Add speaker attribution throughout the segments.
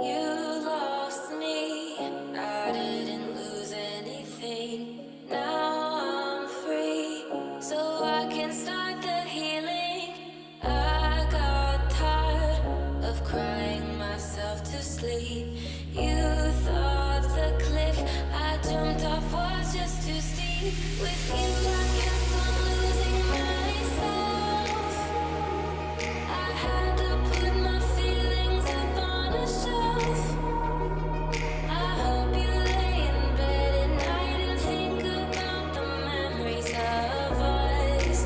Speaker 1: You lost me, I didn't lose anything. Now I'm free, so I can start the healing. I got tired of crying myself to sleep. You thought the cliff I jumped off was just too steep. With you I kept on losing myself. I had to put my feelings up on a shelf. I hope you lay in bed at night and think about the memories of us,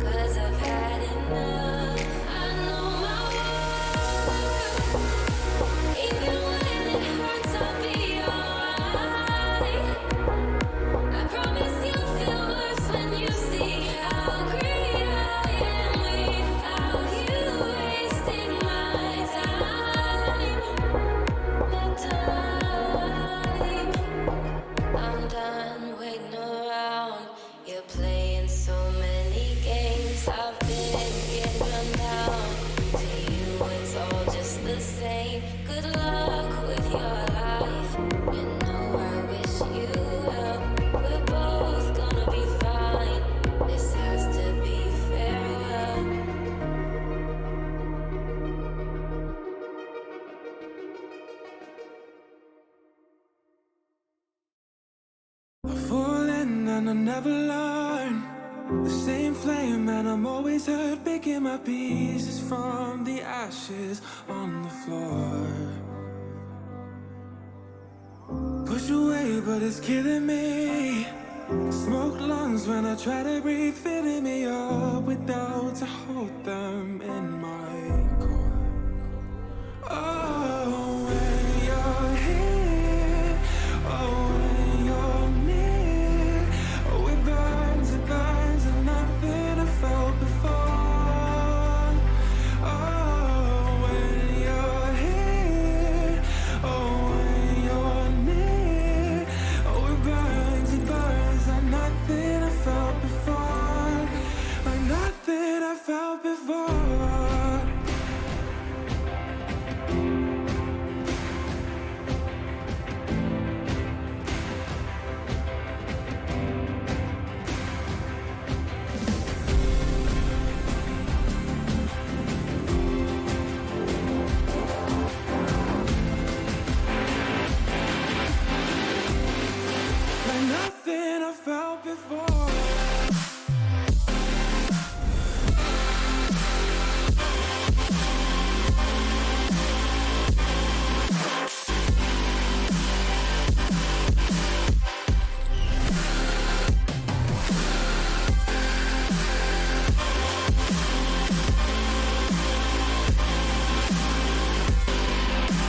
Speaker 1: 'cause I've had enough. I know my worth. Even when it hurts, I'll be alright. I promise you'll feel worse when you see how great I am without you wasting my time. My time. I'm done waiting around. You're playing so many games. I've been getting run down. To you, it's all just the same. Good luck with your life. You know I wish you well. We're both gonna be fine. This has to be farewell.
Speaker 2: I'm falling and I never learn. The same flame and I'm always hurt, picking my pieces from the ashes on the floor. Push away but it's killing me. Smoke lungs when I try to breathe, filling me up with doubts. I hold them in my core. Oh, when you're here, oh, when you're near, oh, it burns and nothing I felt before. Oh, when you're here, oh, when you're near, oh, it burns and nothing I felt before, like nothing I felt before. Like nothing I felt before.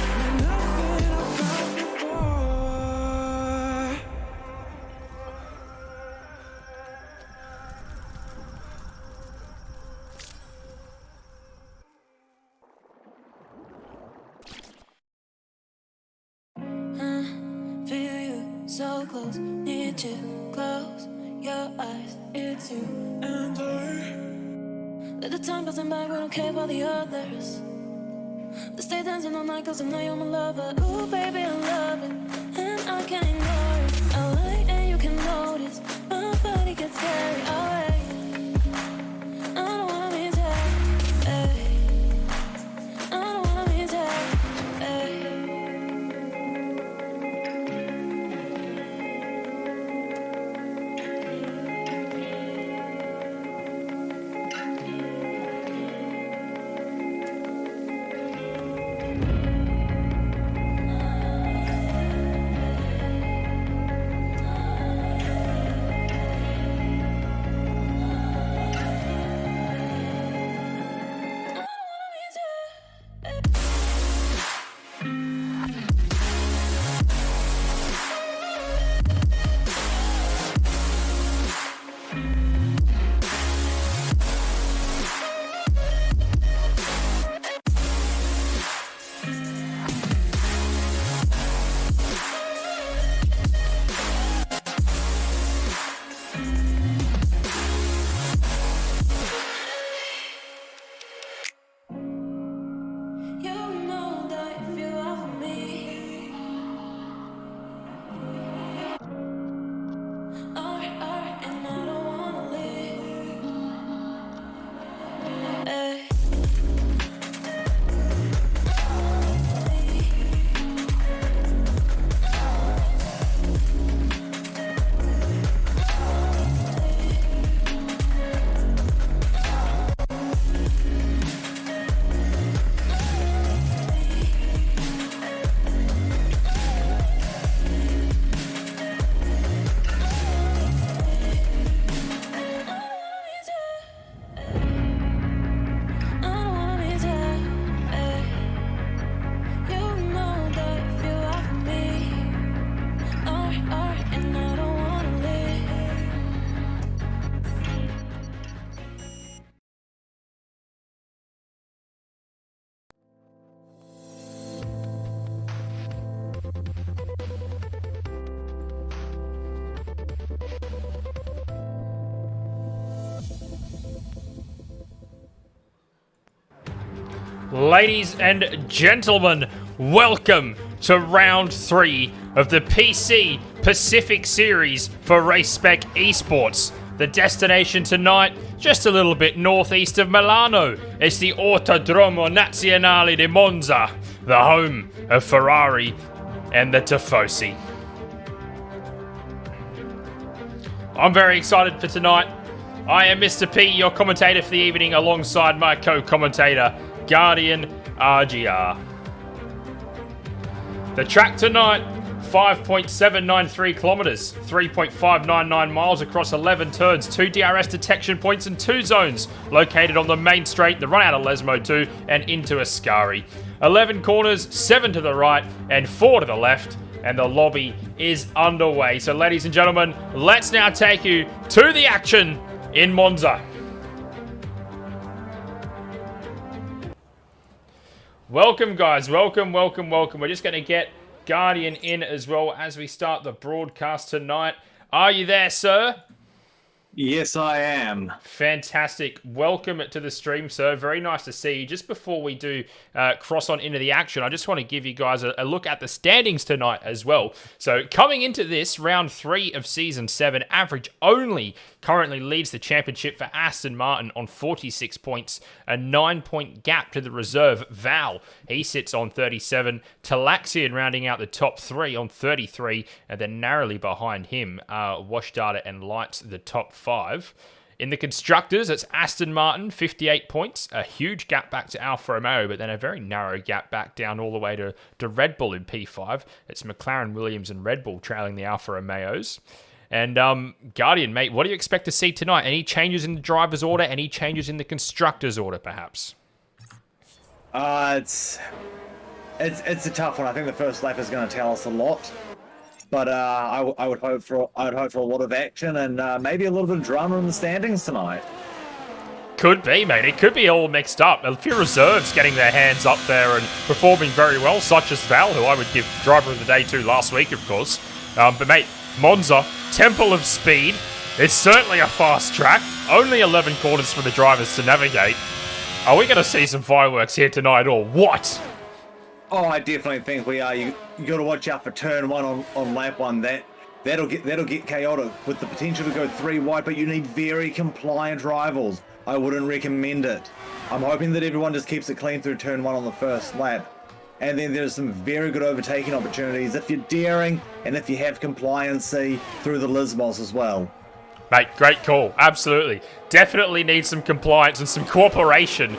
Speaker 2: Like nothing I felt before.
Speaker 1: Feel you so close, need you close your eyes, it's you and I. Let the time pass by, we don't care about the others. Let's stay dancing all night, 'cause I know you're my lover. Ooh, baby, I love it, and I can't ignore it. I like and you can notice, my body gets scary, alright. I don't wanna miss it, ay. I don't wanna miss it, ay.
Speaker 3: Ladies and gentlemen, welcome to round 3 of the PC Pacific Series for Race Spec Esports. The destination tonight, just a little bit northeast of Milano. It's the Autodromo Nazionale di Monza, the home of Ferrari and the Tifosi. I'm very excited for tonight. I am Mr.P, your commentator for the evening, alongside my co-commentator, GuardianRGR. The track tonight, 5.793 kilometers, 3.599 miles across 11 turns, 2 DRS detection points and 2 zones located on the main straight, the run out of Lesmo 2 and into Ascari. 11 corners, 7 to the right and 4 to the left, and the lobby is underway. So ladies and gentlemen, let's now take you to the action in Monza. Welcome guys, welcome. We're just going to get Guardian in as well as we start the broadcast tonight. Are you there, sir?
Speaker 4: Yes, I am.
Speaker 3: Fantastic. Welcome to the stream, sir. Very nice to see you. Just before we do cross on into the action, I just want to give you guys a look at the standings tonight as well. So coming into this, round 3 of Season 7, average only currently leads the championship for Aston Martin on 46 points, a 9-point gap to the reserve Val. He sits on 37. Talaxian rounding out the top 3 on 33, and then narrowly behind him, Wash Data and Lights, the top 5. In the constructors, it's Aston Martin, 58 points, a huge gap back to Alfa Romeo, but then a very narrow gap back down all the way to Red Bull in P5. It's McLaren, Williams, and Red Bull trailing the Alfa Romeos. And Guardian, mate, what do you expect to see tonight? Any changes in the driver's order? Any changes in the constructor's order, perhaps?
Speaker 4: It's a tough one. I think the first lap is going to tell us a lot. But I would hope for a lot of action and maybe a little bit of drama in the standings tonight.
Speaker 3: Could be, mate. It could be all mixed up. A few reserves getting their hands up there and performing very well, such as Val, who I would give driver of the day to last week, of course. But mate, Monza, Temple of Speed. It's certainly a fast track. Only 11 corners for the drivers to navigate. Are we going to see some fireworks here tonight or what?
Speaker 4: Oh, I definitely think we are. You got to watch out for turn 1 on lap 1. That'll get chaotic with the potential to go 3 wide, but you need very compliant rivals. I wouldn't recommend it. I'm hoping that everyone just keeps it clean through turn 1 on the first lap. And then there's some very good overtaking opportunities if you're daring and if you have compliancy through the Lismos as well.
Speaker 3: Mate, great call. Absolutely. Definitely need some compliance and some cooperation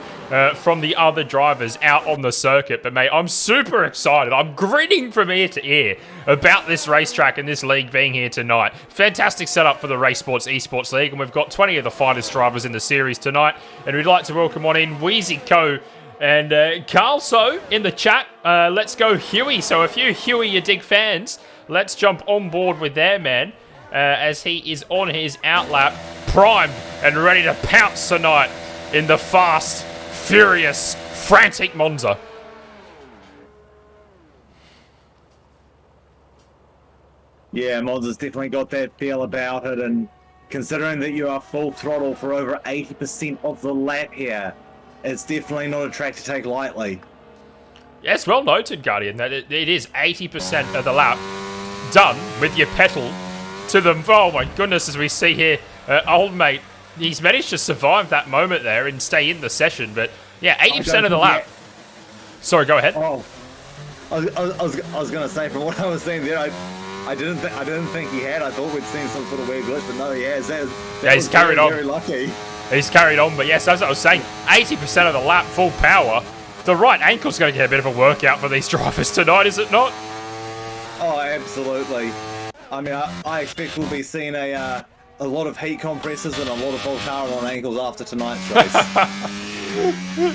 Speaker 3: from the other drivers out on the circuit. But, mate, I'm super excited. I'm grinning from ear to ear about this racetrack and this league being here tonight. Fantastic setup for the Esports Esports League. And we've got 20 of the finest drivers in the series tonight. And we'd like to welcome on in Wheezy Co. and Carl So in the chat. Let's go Huey. So a few Huey You Dig fans, let's jump on board with their man. As he is on his outlap, primed and ready to pounce tonight in the fast, furious, frantic Monza.
Speaker 4: Yeah, Monza's definitely got that feel about it, and considering that you are full throttle for over 80% of the lap here, it's definitely not a track to take lightly.
Speaker 3: Yes, well noted, Guardian, that it is 80% of the lap done with your pedal to them. Oh my goodness, as we see here, old mate, he's managed to survive that moment there and stay in the session. But yeah, 80% of the lap. Sorry, go ahead.
Speaker 4: Oh, I was going to say, from what I was seeing there, I didn't think he had. I thought we'd seen some sort of weird glitch, but no, he has.
Speaker 3: He's carried on.
Speaker 4: Very lucky.
Speaker 3: He's carried on, but yes, as I was saying, 80% of the lap, full power. The right ankle's going to get a bit of a workout for these drivers tonight, is it not?
Speaker 4: Oh, absolutely. I mean, I expect we'll be seeing a lot of heat compressors and a lot of Voltaren on ankles after tonight's race.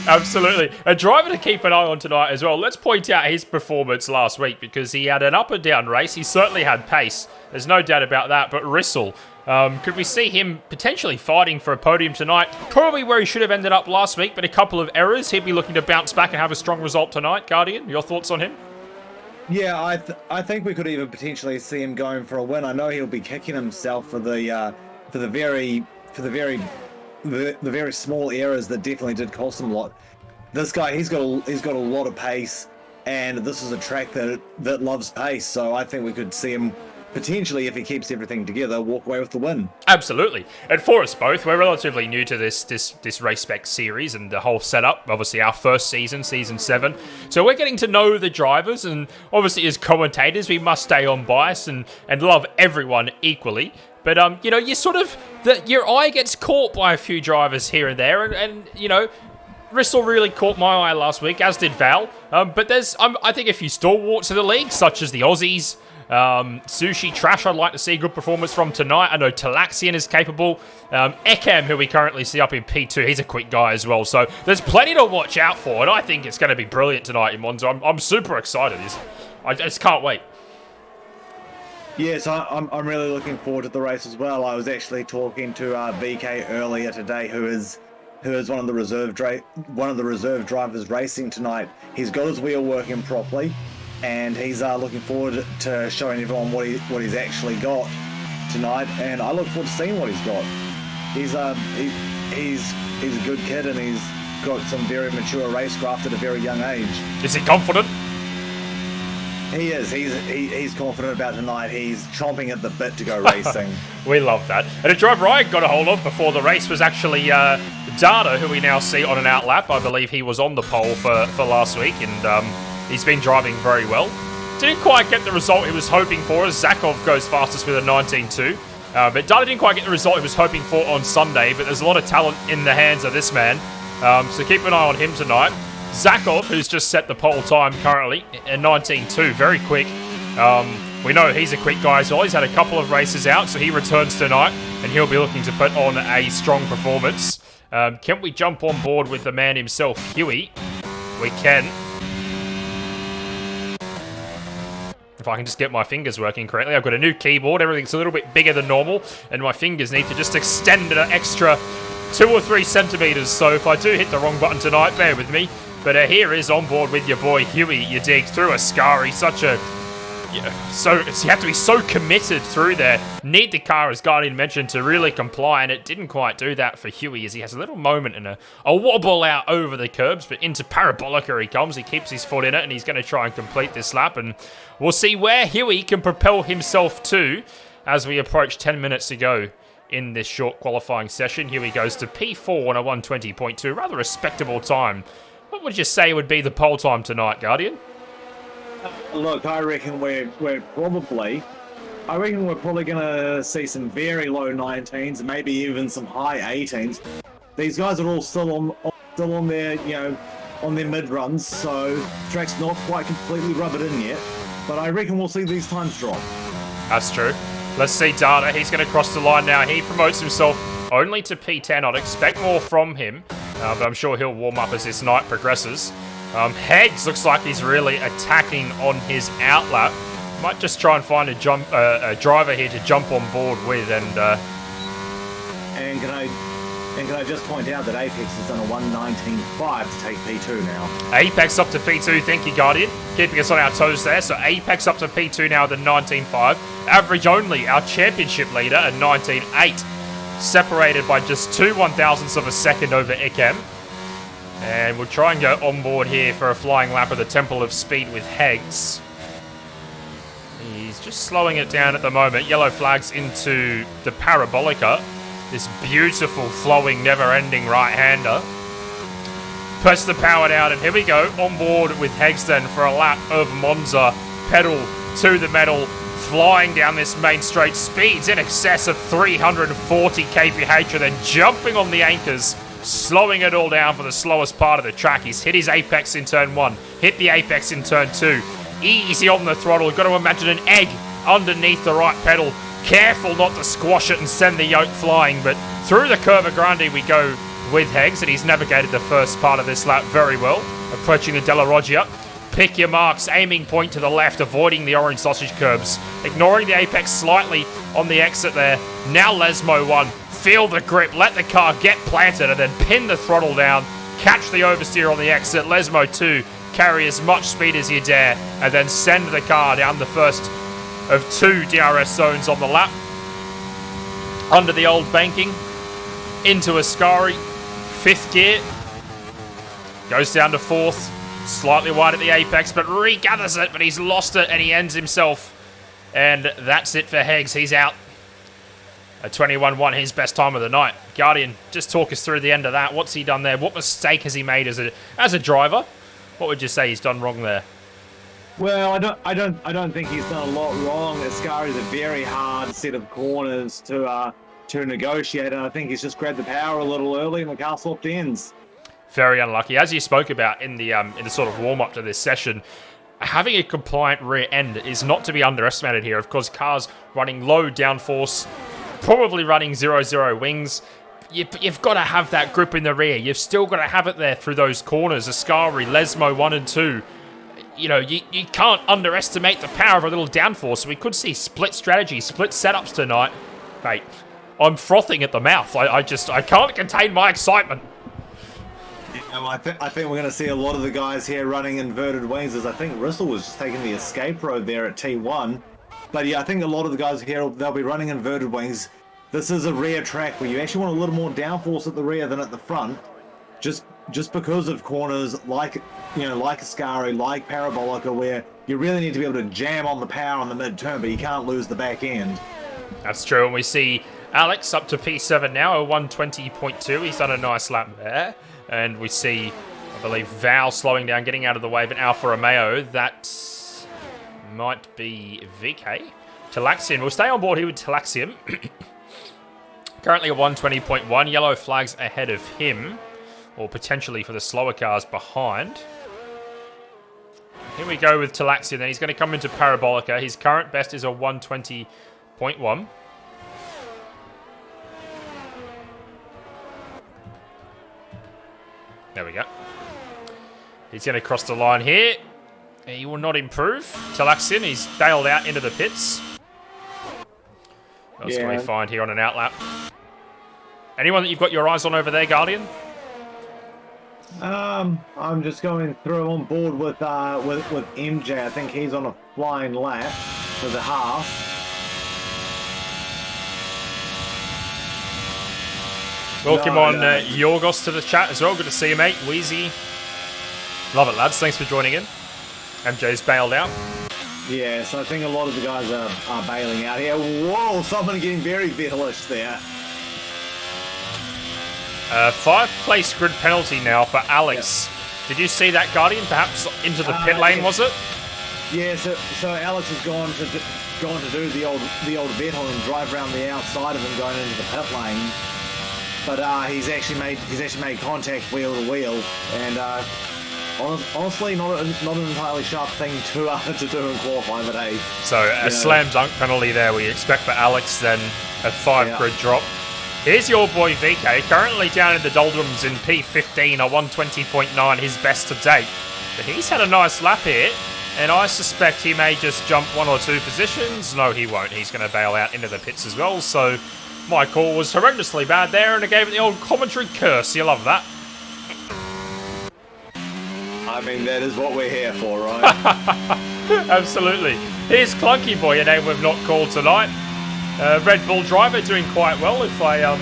Speaker 3: Absolutely. A driver to keep an eye on tonight as well. Let's point out his performance last week because he had an up and down race. He certainly had pace. There's no doubt about that. But Rissell, could we see him potentially fighting for a podium tonight? Probably where he should have ended up last week, but a couple of errors. He'd be looking to bounce back and have a strong result tonight. Guardian, your thoughts on him?
Speaker 4: Yeah, I think we could even potentially see him going for a win. I know he'll be kicking himself for the very small errors that definitely did cost him a lot. this guy, he's got a lot of pace, and this is a track that loves pace. So I think we could see him potentially, if he keeps everything together, walk away with the win.
Speaker 3: Absolutely. And for us both, we're relatively new to this Race Spec series and the whole setup. Obviously, our first season 7. So we're getting to know the drivers, and obviously as commentators, we must stay unbiased and love everyone equally. But, you sort of, your eye gets caught by a few drivers here and there, and Rissell really caught my eye last week, as did Val. But there's, I think, a few stalwarts of the league, such as the Aussies. Sushi Trash, I'd like to see a good performance from tonight. I know Talaxian is capable. Ekam, who we currently see up in P2, he's a quick guy as well. So there's plenty to watch out for, and I think it's going to be brilliant tonight in Monza. I'm super excited. I just can't wait.
Speaker 4: Yes, I'm really looking forward to the race as well. I was actually talking to VK earlier today, who is one of the reserve drivers racing tonight. He's got his wheel working properly, and he's looking forward to showing everyone what he's actually got tonight. And I look forward to seeing what he's got. He's a good kid, and he's got some very mature racecraft at a very young age.
Speaker 3: Is he confident?
Speaker 4: He is. He's confident about tonight. He's chomping at the bit to go racing.
Speaker 3: We love that. And a driver I got a hold of before the race was actually Data, who we now see on an outlap. I believe he was on the pole for last week, and he's been driving very well. Didn't quite get the result he was hoping for, as Zakov goes fastest with a 19.2. But Data didn't quite get the result he was hoping for on Sunday, but there's a lot of talent in the hands of this man. So keep an eye on him tonight. Zakov, who's just set the pole time currently, at 19.2, very quick. We know he's a quick guy as well. He's had a couple of races out, so he returns tonight, and he'll be looking to put on a strong performance. Can we jump on board with the man himself, Huey? We can. If I can just get my fingers working correctly. I've got a new keyboard, everything's a little bit bigger than normal, and my fingers need to just extend an extra 2 or 3 centimeters. So if I do hit the wrong button tonight, bear with me. But here is on board with your boy Huey. You dig through Ascari, so you have to be so committed through there. Need the car, as Guardian mentioned, to really comply, and it didn't quite do that for Huey, as he has a little moment and a wobble out over the curbs, but into Parabolica he comes. He keeps his foot in it, and he's going to try and complete this lap, and we'll see where Huey can propel himself to as we approach 10 minutes to go in this short qualifying session. Huey goes to P4 on a 120.2, rather respectable time. What would you say would be the pole time tonight, Guardian?
Speaker 4: Look, I reckon we're probably going to see some very low 19s, maybe even some high 18s. These guys are all still on their mid runs, so the track's not quite completely rubbered in yet. But I reckon we'll see these times drop.
Speaker 3: That's true. Let's see Data. He's going to cross the line now. He promotes himself only to P10. I'd expect more from him, but I'm sure he'll warm up as this night progresses. Heggs looks like he's really attacking on his outlap. Might just try and find a driver here to jump on board with. And
Speaker 4: can I just point out that Apex is on a 119.5 to take P2 now.
Speaker 3: Apex up to P2, thank you, Guardian. Keeping us on our toes there. So Apex up to P2 now with a 19.5. Average only, our championship leader, at 19.8. Separated by just 2 1,000ths of a second over Ikem. And we'll try and go on board here for a flying lap of the Temple of Speed with Heggs. He's just slowing it down at the moment. Yellow flags into the Parabolica. This beautiful, flowing, never-ending right-hander. Press the power down, and here we go. On board with Heggs then for a lap of Monza. Pedal to the metal. Flying down this main straight. Speeds in excess of 340 kph, and then jumping on the anchors. Slowing it all down for the slowest part of the track. He's hit his apex in turn 1. Hit the apex in turn 2. Easy on the throttle. You've got to imagine an egg underneath the right pedal. Careful not to squash it and send the yoke flying. But through the Curva Grande we go with Heggs, and he's navigated the first part of this lap very well. Approaching the Della Roggia. Pick your marks. Aiming point to the left. Avoiding the orange sausage curbs. Ignoring the apex slightly on the exit there. Now Lesmo 1. Feel the grip, let the car get planted, and then pin the throttle down, catch the oversteer on the exit. Lesmo 2, carry as much speed as you dare, and then send the car down the first of 2 DRS zones on the lap. Under the old banking, into Ascari, 5th gear. Goes down to 4th. Slightly wide at the apex, but regathers it, but he's lost it, and he ends himself. And that's it for Hegs. He's out. A 21-1, his best time of the night. Guardian, just talk us through the end of that. What's he done there? What mistake has he made as a driver? What would you say he's done wrong there?
Speaker 4: Well, I don't think he's done a lot wrong. Ascari's a very hard set of corners to negotiate, and I think he's just grabbed the power a little early, and the car swapped ends.
Speaker 3: Very unlucky. As you spoke about in the sort of warm-up to this session, having a compliant rear end is not to be underestimated here. Of course, cars running low downforce, probably running 0-0 wings. You've got to have that grip in the rear. You've still got to have it there through those corners. Ascari, Lesmo 1 and 2. You know, you can't underestimate the power of a little downforce. We could see split strategy, split setups tonight. Mate, I'm frothing at the mouth. I can't contain my excitement.
Speaker 4: I think we're going to see a lot of the guys here running inverted wings, as I think Rissell was just taking the escape road there at T1. But yeah, I think a lot of the guys here, they'll be running inverted wings. This is a rear track where you actually want a little more downforce at the rear than at the front, just because of corners like Ascari, like Parabolica, where you really need to be able to jam on the power on the mid-turn, but you can't lose the back end.
Speaker 3: That's true, and we see Alex up to P7 now, a 120.2. He's done a nice lap there. And we see, I believe, Val slowing down, getting out of the way of an Alfa Romeo. That might be VK. Talaxian. We'll stay on board here with Talaxian. Currently at 120.1. Yellow flags ahead of him. Or potentially for the slower cars behind. Here we go with Talaxian. Then he's going to come into Parabolica. His current best is a 120.1. There we go. He's going to cross the line here. He will not improve. Talaxian, he's bailed out into the pits. What else can we find here on an outlap? Anyone that you've got your eyes on over there, Guardian?
Speaker 4: I'm just going through on board with MJ. I think he's on a flying lap for the half.
Speaker 3: Welcome on Yorgos to the chat as well. Good to see you, mate. Wheezy. Love it, lads. Thanks for joining in. MJ's bailed out.
Speaker 4: Yeah, so I think a lot of the guys are bailing out here. Whoa, someone getting very Vettel-ish there.
Speaker 3: 5-place grid penalty now for Alex. Yep. Did you see that, Guardian? Perhaps into the pit lane, was it?
Speaker 4: Yeah, so Alex has gone to do the old Vettel and drive around the outside of him going into the pit lane. But he's actually made contact wheel to wheel, and honestly, not an entirely sharp thing to do in qualifying, but hey.
Speaker 3: So a slam dunk penalty there. We expect for Alex then a 5 grid drop. Here's your boy VK, currently down in the doldrums in P15, a 120.9, his best to date. But he's had a nice lap here, and I suspect he may just jump 1 or 2 positions. No, he won't. He's going to bail out into the pits as well, so my call was horrendously bad there, and I gave it the old commentary curse. You love that.
Speaker 4: I mean, that is what we're here for, right?
Speaker 3: Absolutely. Here's Clunky Boy, a name we've not called tonight. Red Bull driver doing quite well. If I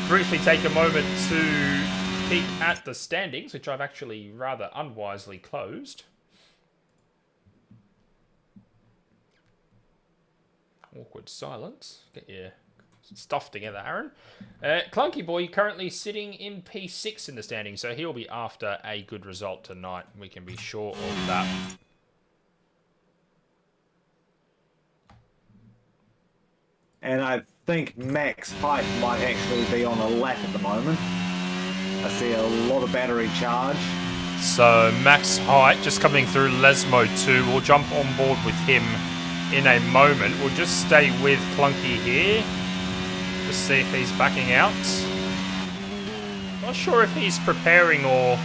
Speaker 3: briefly take a moment to peek at the standings, which I've actually rather unwisely closed. Awkward silence. Get your stuff together, Aaron. Clunky Boy currently sitting in P6 in the standings, so he'll be after a good result tonight. We can be sure of that.
Speaker 4: And I think Max Height might actually be on a lap at the moment. I see a lot of battery charge.
Speaker 3: So Max Height just coming through Lesmo 2. We'll jump on board with him in a moment. We'll just stay with Clunky here. Just see if he's backing out. Not sure if he's preparing or...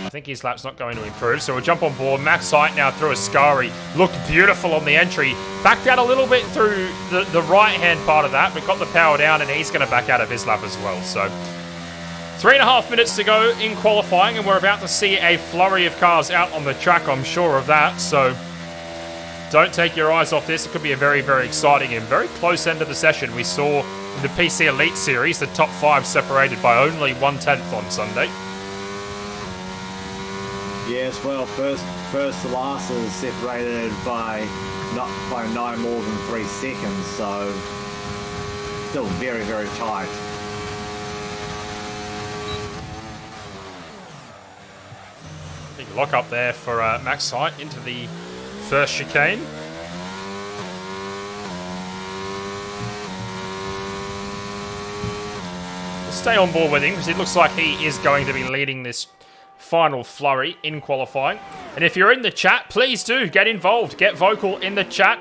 Speaker 3: I think his lap's not going to improve, so we'll jump on board. Max Height now through Ascari. Looked beautiful on the entry. Backed out a little bit through the right-hand part of that, but got the power down, and he's going to back out of his lap as well. So 3.5 minutes to go in qualifying, and we're about to see a flurry of cars out on the track, I'm sure of that. So don't take your eyes off this. It could be a very, very exciting and very close end of the session. We saw in the PC Elite Series, the top 5 separated by only 1/10 on Sunday.
Speaker 4: Yes, well, first to last is separated by no more than 3 seconds, so still very, very tight.
Speaker 3: Big lock up there for Max Height into the first chicane. We'll stay on board with him because it looks like he is going to be leading this final flurry in qualifying. And if you're in the chat, please do get involved. Get vocal in the chat.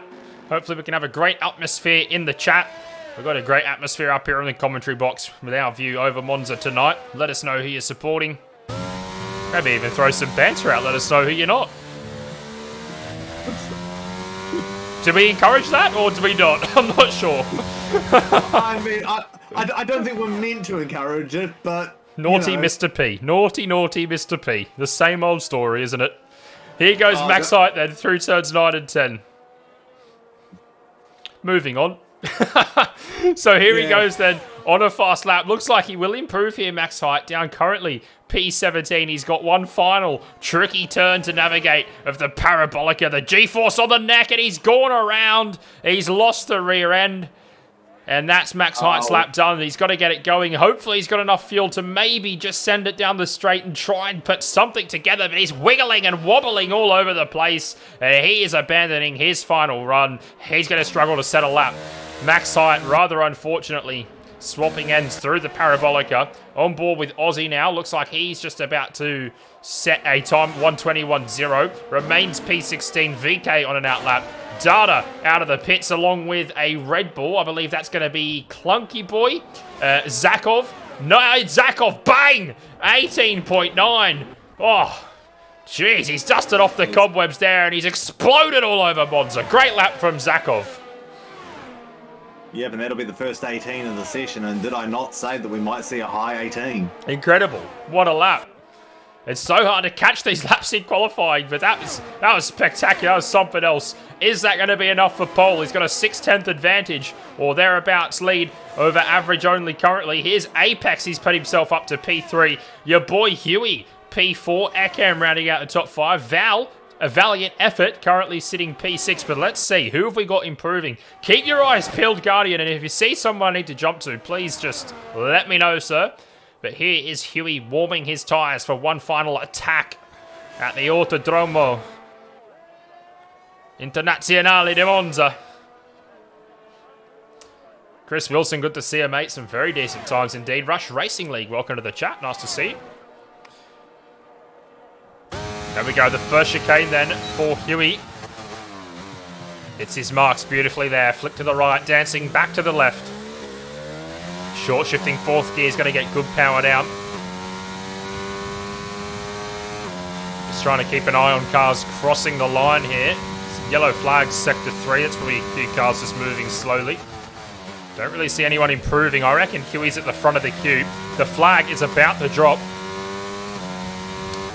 Speaker 3: Hopefully we can have a great atmosphere in the chat. We've got a great atmosphere up here in the commentary box with our view over Monza tonight. Let us know who you're supporting. Maybe even throw some banter out. Let us know who you're not. Do we encourage that or do we not? I'm not sure.
Speaker 4: I mean, I don't think we're meant to encourage it, but...
Speaker 3: Naughty Mr. P. Naughty, naughty Mr. P. The same old story, isn't it? Here goes Max Height then through turns 9 and 10. Moving on. So here he goes then on a fast lap. Looks like he will improve here, Max Height. Down currently P17. He's got one final tricky turn to navigate of the Parabolica. The G-force on the neck and he's gone around. He's lost the rear end. And that's Max Height's lap done. He's got to get it going. Hopefully he's got enough fuel to maybe just send it down the straight and try and put something together. But he's wiggling and wobbling all over the place. And he is abandoning his final run. He's going to struggle to set a lap. Max Height, rather unfortunately, swapping ends through the Parabolica. On board with Aussie now. Looks like he's just about to set a time, 1:21.0. Remains P16, VK on an outlap. Data out of the pits along with a Red Bull. I believe that's going to be Clunky Boy. Zakov. No, Zakov. Bang! 18.9. Oh, jeez. He's dusted off the cobwebs there and he's exploded all over Monza. Great lap from Zakov.
Speaker 4: Yeah, but that'll be the first 18 of the session. And did I not say that we might see a high 18?
Speaker 3: Incredible. What a lap. It's so hard to catch these laps in qualifying, but that was spectacular. That was something else. Is that going to be enough for pole? He's got a 6/10 advantage or thereabouts lead over average only currently. Here's Apex. He's put himself up to P3. Your boy Huey, P4. Ekam rounding out the top 5. Val, a valiant effort, currently sitting P6. But let's see, who have we got improving? Keep your eyes peeled, Guardian, and if you see someone I need to jump to, please just let me know, sir. But here is Huey warming his tyres for one final attack at the Autodromo Internazionale di Monza. Chris Wilson, good to see you, mate. Some very decent times indeed. Rush Racing League, welcome to the chat. Nice to see you. There we go, the first chicane then for Huey. Hits his marks beautifully there. Flick to the right, dancing back to the left. Short shifting fourth gear is going to get good power down. Just trying to keep an eye on cars crossing the line here. Yellow flag, sector 3. That's probably a few cars just moving slowly. Don't really see anyone improving. I reckon Huey's at the front of the queue. The flag is about to drop.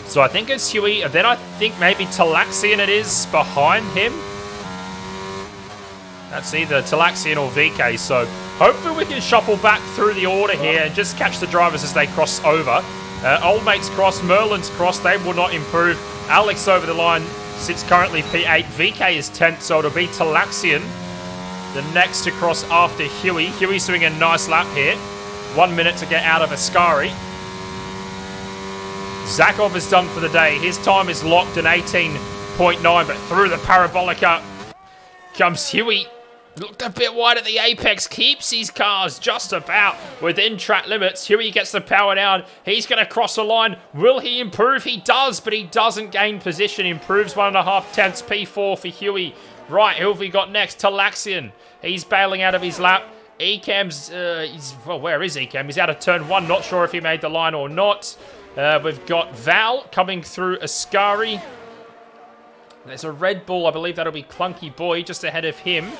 Speaker 3: So I think it's Huey. And then I think maybe Talaxian it is behind him. That's either Talaxian or VK. So hopefully we can shuffle back through the order here and just catch the drivers as they cross over. Old Mate's cross, Merlin's cross. They will not improve. Alex over the line sits currently P8. VK is 10th, so it'll be Talaxian, the next to cross after Huey. Huey's doing a nice lap here. 1 minute to get out of Ascari. Zakov is done for the day. His time is locked in 18.9, but through the Parabolica comes Huey. Looked a bit wide at the apex. Keeps his cars just about within track limits. Huey gets the power down. He's going to cross the line. Will he improve? He does, but he doesn't gain position. Improves 1.5 tenths. P4 for Huey. Right, who have we got next? Talaxian. He's bailing out of his lap. Ekam's, well, where is Ekam? He's out of turn 1. Not sure if he made the line or not. We've got Val coming through Ascari. There's a Red Bull. I believe that'll be Clunky Boy just ahead of him.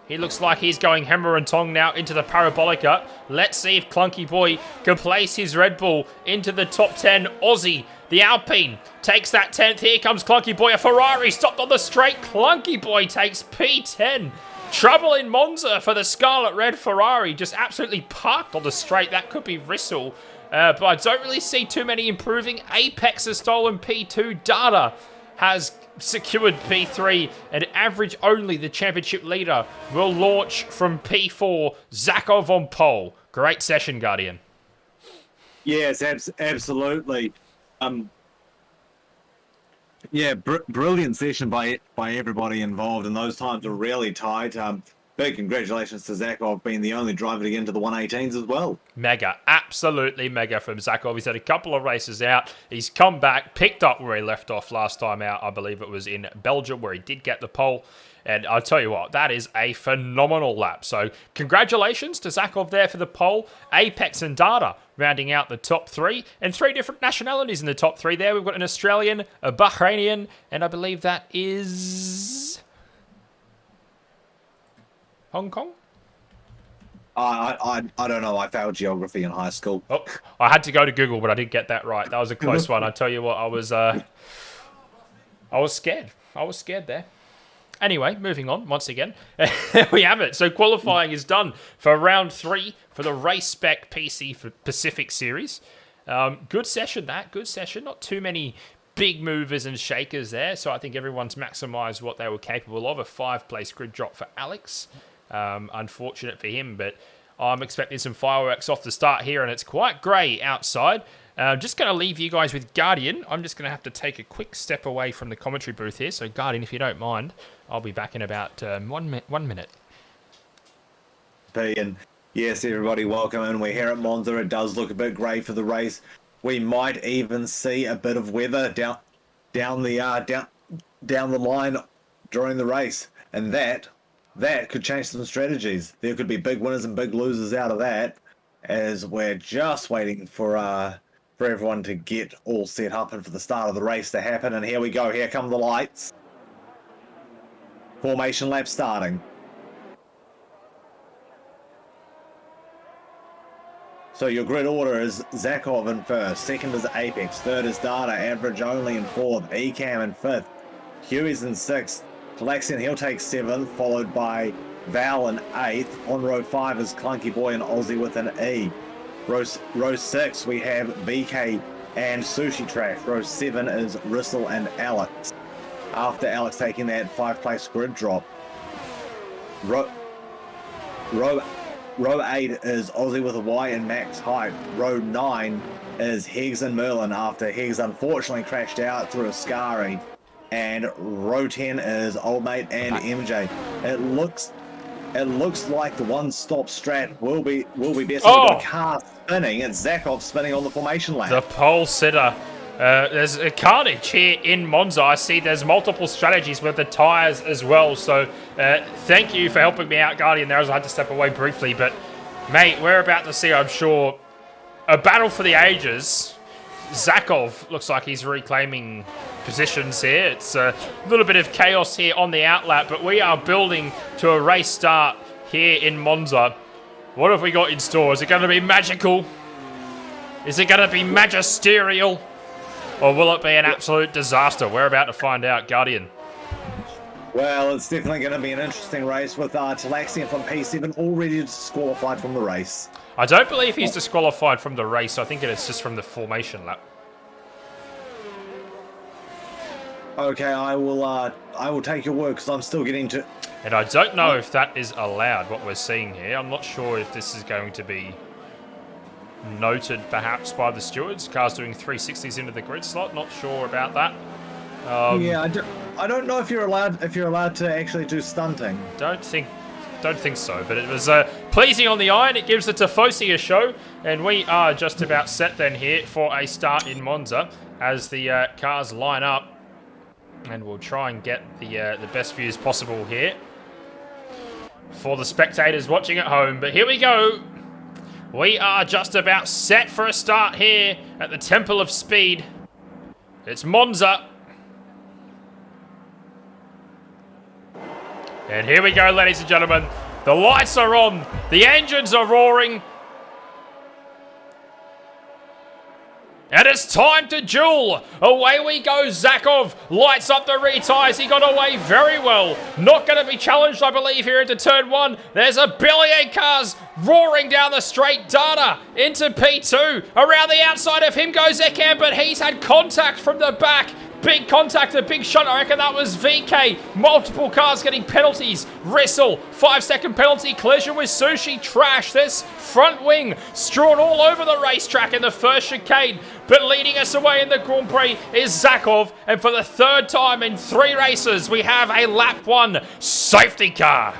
Speaker 3: He looks like he's going hammer and tong now into the Parabolica. Let's see if Clunky Boy can place his Red Bull into the top 10. Aussie, the Alpine, takes that 10th. Here comes Clunky Boy. A Ferrari stopped on the straight. Clunky Boy takes P10. Trouble in Monza for the Scarlet Red Ferrari. Just absolutely parked on the straight. That could be Rissel. but I don't really see too many improving. Apex has stolen P2. Data has secured P3, and Average Only, the championship leader, will launch from P4. Zakov on pole. Great session, Guardian.
Speaker 4: Yes, absolutely. Yeah, brilliant session by everybody involved, and those times are really tight. Big congratulations to Zakov being the only driver to get into the 118s as well.
Speaker 3: Mega, absolutely mega from Zakov. He's had a couple of races out. He's come back, picked up where he left off last time out. I believe it was in Belgium where he did get the pole. And I'll tell you what, that is a phenomenal lap. So congratulations to Zakov there for the pole. Apex and Data rounding out the top 3. And 3 different nationalities in the top 3 there. We've got an Australian, a Bahrainian, and I believe that is Hong Kong?
Speaker 4: I don't know. I failed geography in high school.
Speaker 3: Oh, I had to go to Google, but I did get that right. That was a close one. I tell you what, I was scared. I was scared there. Anyway, moving on once again. We have it. So qualifying is done for round 3 for the Race Spec PC for Pacific Series. Good session, that. Good session. Not too many big movers and shakers there. So I think everyone's maximised what they were capable of. A 5-place grid drop for Alex. Unfortunate for him, but I'm expecting some fireworks off the start here, and it's quite grey outside. Just going to leave you guys with Guardian. I'm just going to have to take a quick step away from the commentary booth here. So, Guardian, if you don't mind, I'll be back in about 1 minute.
Speaker 4: And yes, everybody, welcome in. We're here at Monza. It does look a bit grey for the race. We might even see a bit of weather down the line during the race, and that could change some strategies. There could be big winners and big losers out of that, as we're just waiting for everyone to get all set up and for the start of the race to happen. And here we go. Here come the lights. Formation lap starting. So your grid order is Zakov in first. Second is Apex. Third is Data. Average Only in fourth. Ecam in fifth. Huey's in sixth. Galaxian, he'll take 7th, followed by Val in 8th. On row 5 is Clunky Boy and Aussie with an E. Row 6, we have VK and Sushi Trash. Row 7 is Rissel and Alex. After Alex taking that 5-place grid drop. Row 8 is Aussie with a Y and Max Height. Row 9 is Higgs and Merlin after Higgs unfortunately crashed out through a Scary. And row 10 is Old Mate and MJ. It looks like the one-stop strat will be best. We've got a car spinning. It's Zakov spinning on the formation lap.
Speaker 3: The pole sitter. There's a carnage here in Monza. I see there's multiple strategies with the tyres as well. So thank you for helping me out, Guardian, there, as I had to step away briefly. But, mate, we're about to see, I'm sure, a battle for the ages. Zakov looks like he's reclaiming positions here. It's a little bit of chaos here on the outlap, but we are building to a race start here in Monza. What have we got in store? Is it going to be magical? Is it going to be magisterial? Or will it be an absolute disaster? We're about to find out, Guardian.
Speaker 4: Well, it's definitely going to be an interesting race with Talaxian from P7 already disqualified from the race.
Speaker 3: I don't believe he's disqualified from the race. I think it is just from the formation lap.
Speaker 4: Okay, I will take your word because I'm still getting to...
Speaker 3: And I don't know if that is allowed, what we're seeing here. I'm not sure if this is going to be noted perhaps by the stewards. Car's doing 360s into the grid slot. Not sure about that.
Speaker 4: Yeah, I don't know if you're allowed to actually do stunting.
Speaker 3: Don't think so. But it was pleasing on the eye, and it gives the Tifosi a show. And we are just about set then here for a start in Monza as the cars line up. And we'll try and get the best views possible here for the spectators watching at home. But here we go. We are just about set for a start here at the Temple of Speed. It's Monza. And here we go, ladies and gentlemen. The lights are on. The engines are roaring. And it's time to duel. Away we go. Zakov lights up the retires. He got away very well. Not going to be challenged, I believe, here into turn 1. There's a billion cars roaring down the straight. Data into P2. Around the outside of him goes Ekan, but he's had contact from the back. Big contact, a big shot. I reckon that was VK. Multiple cars getting penalties. Wrestle, 5-second penalty. Collision with Sushi. Trash. There's front wing strewn all over the racetrack in the first chicane. But leading us away in the Grand Prix is Zakov. And for the third time in 3 races, we have a lap 1 safety car.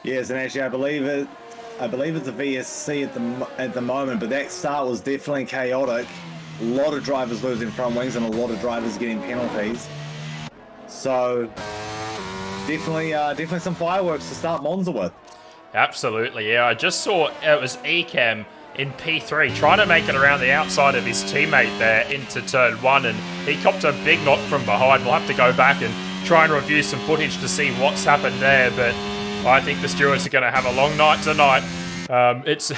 Speaker 4: Yes, and actually, I believe it's a VSC at the moment, but that start was definitely chaotic. A lot of drivers losing front wings and a lot of drivers getting penalties. So definitely some fireworks to start Monza with.
Speaker 3: Absolutely, yeah. I just saw it was Ekan in P3 trying to make it around the outside of his teammate there into turn 1, and he copped a big knock from behind. We'll have to go back and try and review some footage to see what's happened there, but I think the stewards are going to have a long night tonight. It's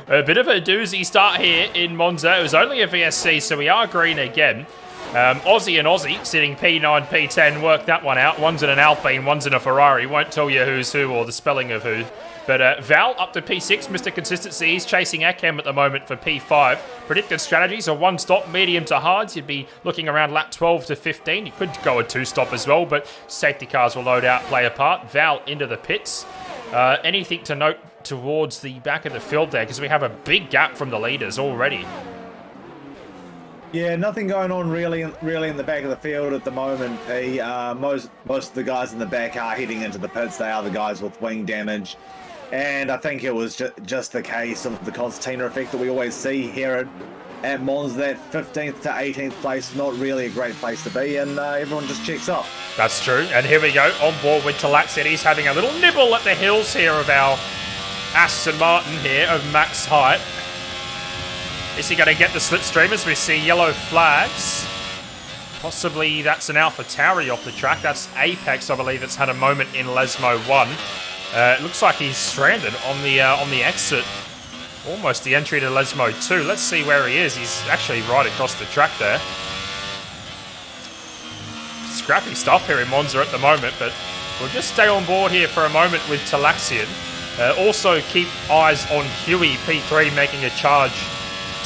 Speaker 3: a bit of a doozy start here in Monza. It was only a VSC, so we are green again. Aussie and Aussie sitting P9, P10, work that one out. One's in an Alpine, one's in a Ferrari. Won't tell you who's who or the spelling of who. But Val up to P6, Mr. Consistency. He's chasing Ekan at the moment for P5. Predicted strategies are 1-stop, medium to hards. You'd be looking around lap 12 to 15. You could go a 2-stop as well, but safety cars will load out, play a part. Val into the pits. Anything to note towards the back of the field there, because we have a big gap from the leaders already.
Speaker 4: Yeah, nothing going on really in the back of the field at the moment. Most of the guys in the back are heading into the pits. They are the guys with wing damage. And I think it was just the case of the concertina effect that we always see here at Monza. That 15th to 18th place, not really a great place to be, and everyone just checks up.
Speaker 3: That's true. And here we go, on board with Talaxian. He's having a little nibble at the hills here of our Aston Martin here of max height. Is he going to get the slipstream as we see yellow flags? Possibly that's an AlphaTauri off the track. That's Apex, I believe, that's had a moment in Lesmo 1. It looks like he's stranded on the exit. Almost the entry to Lesmo 2. Let's see where he is. He's actually right across the track there. Scrappy stuff here in Monza at the moment, but we'll just stay on board here for a moment with Talaxian. Also keep eyes on Huey, P3, making a charge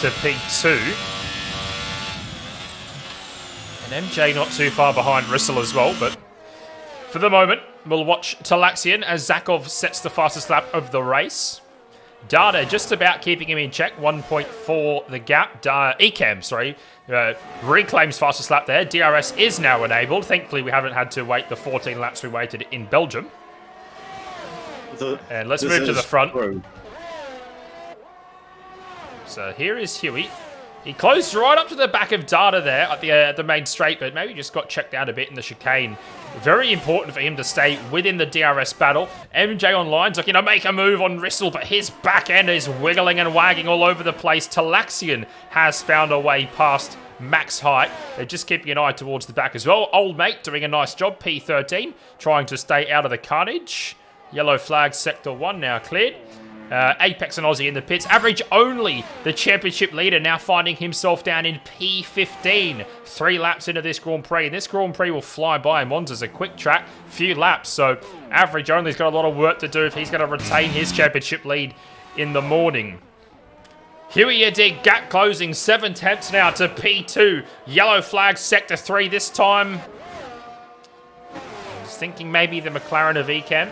Speaker 3: to P2. And MJ not too far behind Rissel as well, but for the moment, we'll watch Talaxian as Zakov sets the fastest lap of the race. Data just about keeping him in check, 1.4 the gap. Ekan, sorry, reclaims fastest lap there. DRS is now enabled. Thankfully, we haven't had to wait the 14 laps we waited in Belgium. And let's move to the front.
Speaker 4: True.
Speaker 3: So here is Huey. He closed right up to the back of Data there at the main straight, but maybe just got checked out a bit in the chicane. Very important for him to stay within the DRS battle. MJ Online's looking to make a move on Rissel, but his back end is wiggling and wagging all over the place. Talaxian has found a way past max height. They're just keeping an eye towards the back as well. Old mate doing a nice job, P13, trying to stay out of the carnage. Yellow flag, sector 1 now cleared. Apex and Aussie in the pits. Average only the championship leader now finding himself down in P15. 3 laps into this Grand Prix. And this Grand Prix will fly by. Monza's a quick track, few laps. So Average only's got a lot of work to do if he's going to retain his championship lead in the morning. Huey Yadig, gap closing, 7 tenths now to P2. Yellow flag, sector 3 this time. Just thinking maybe the McLaren of Ekan.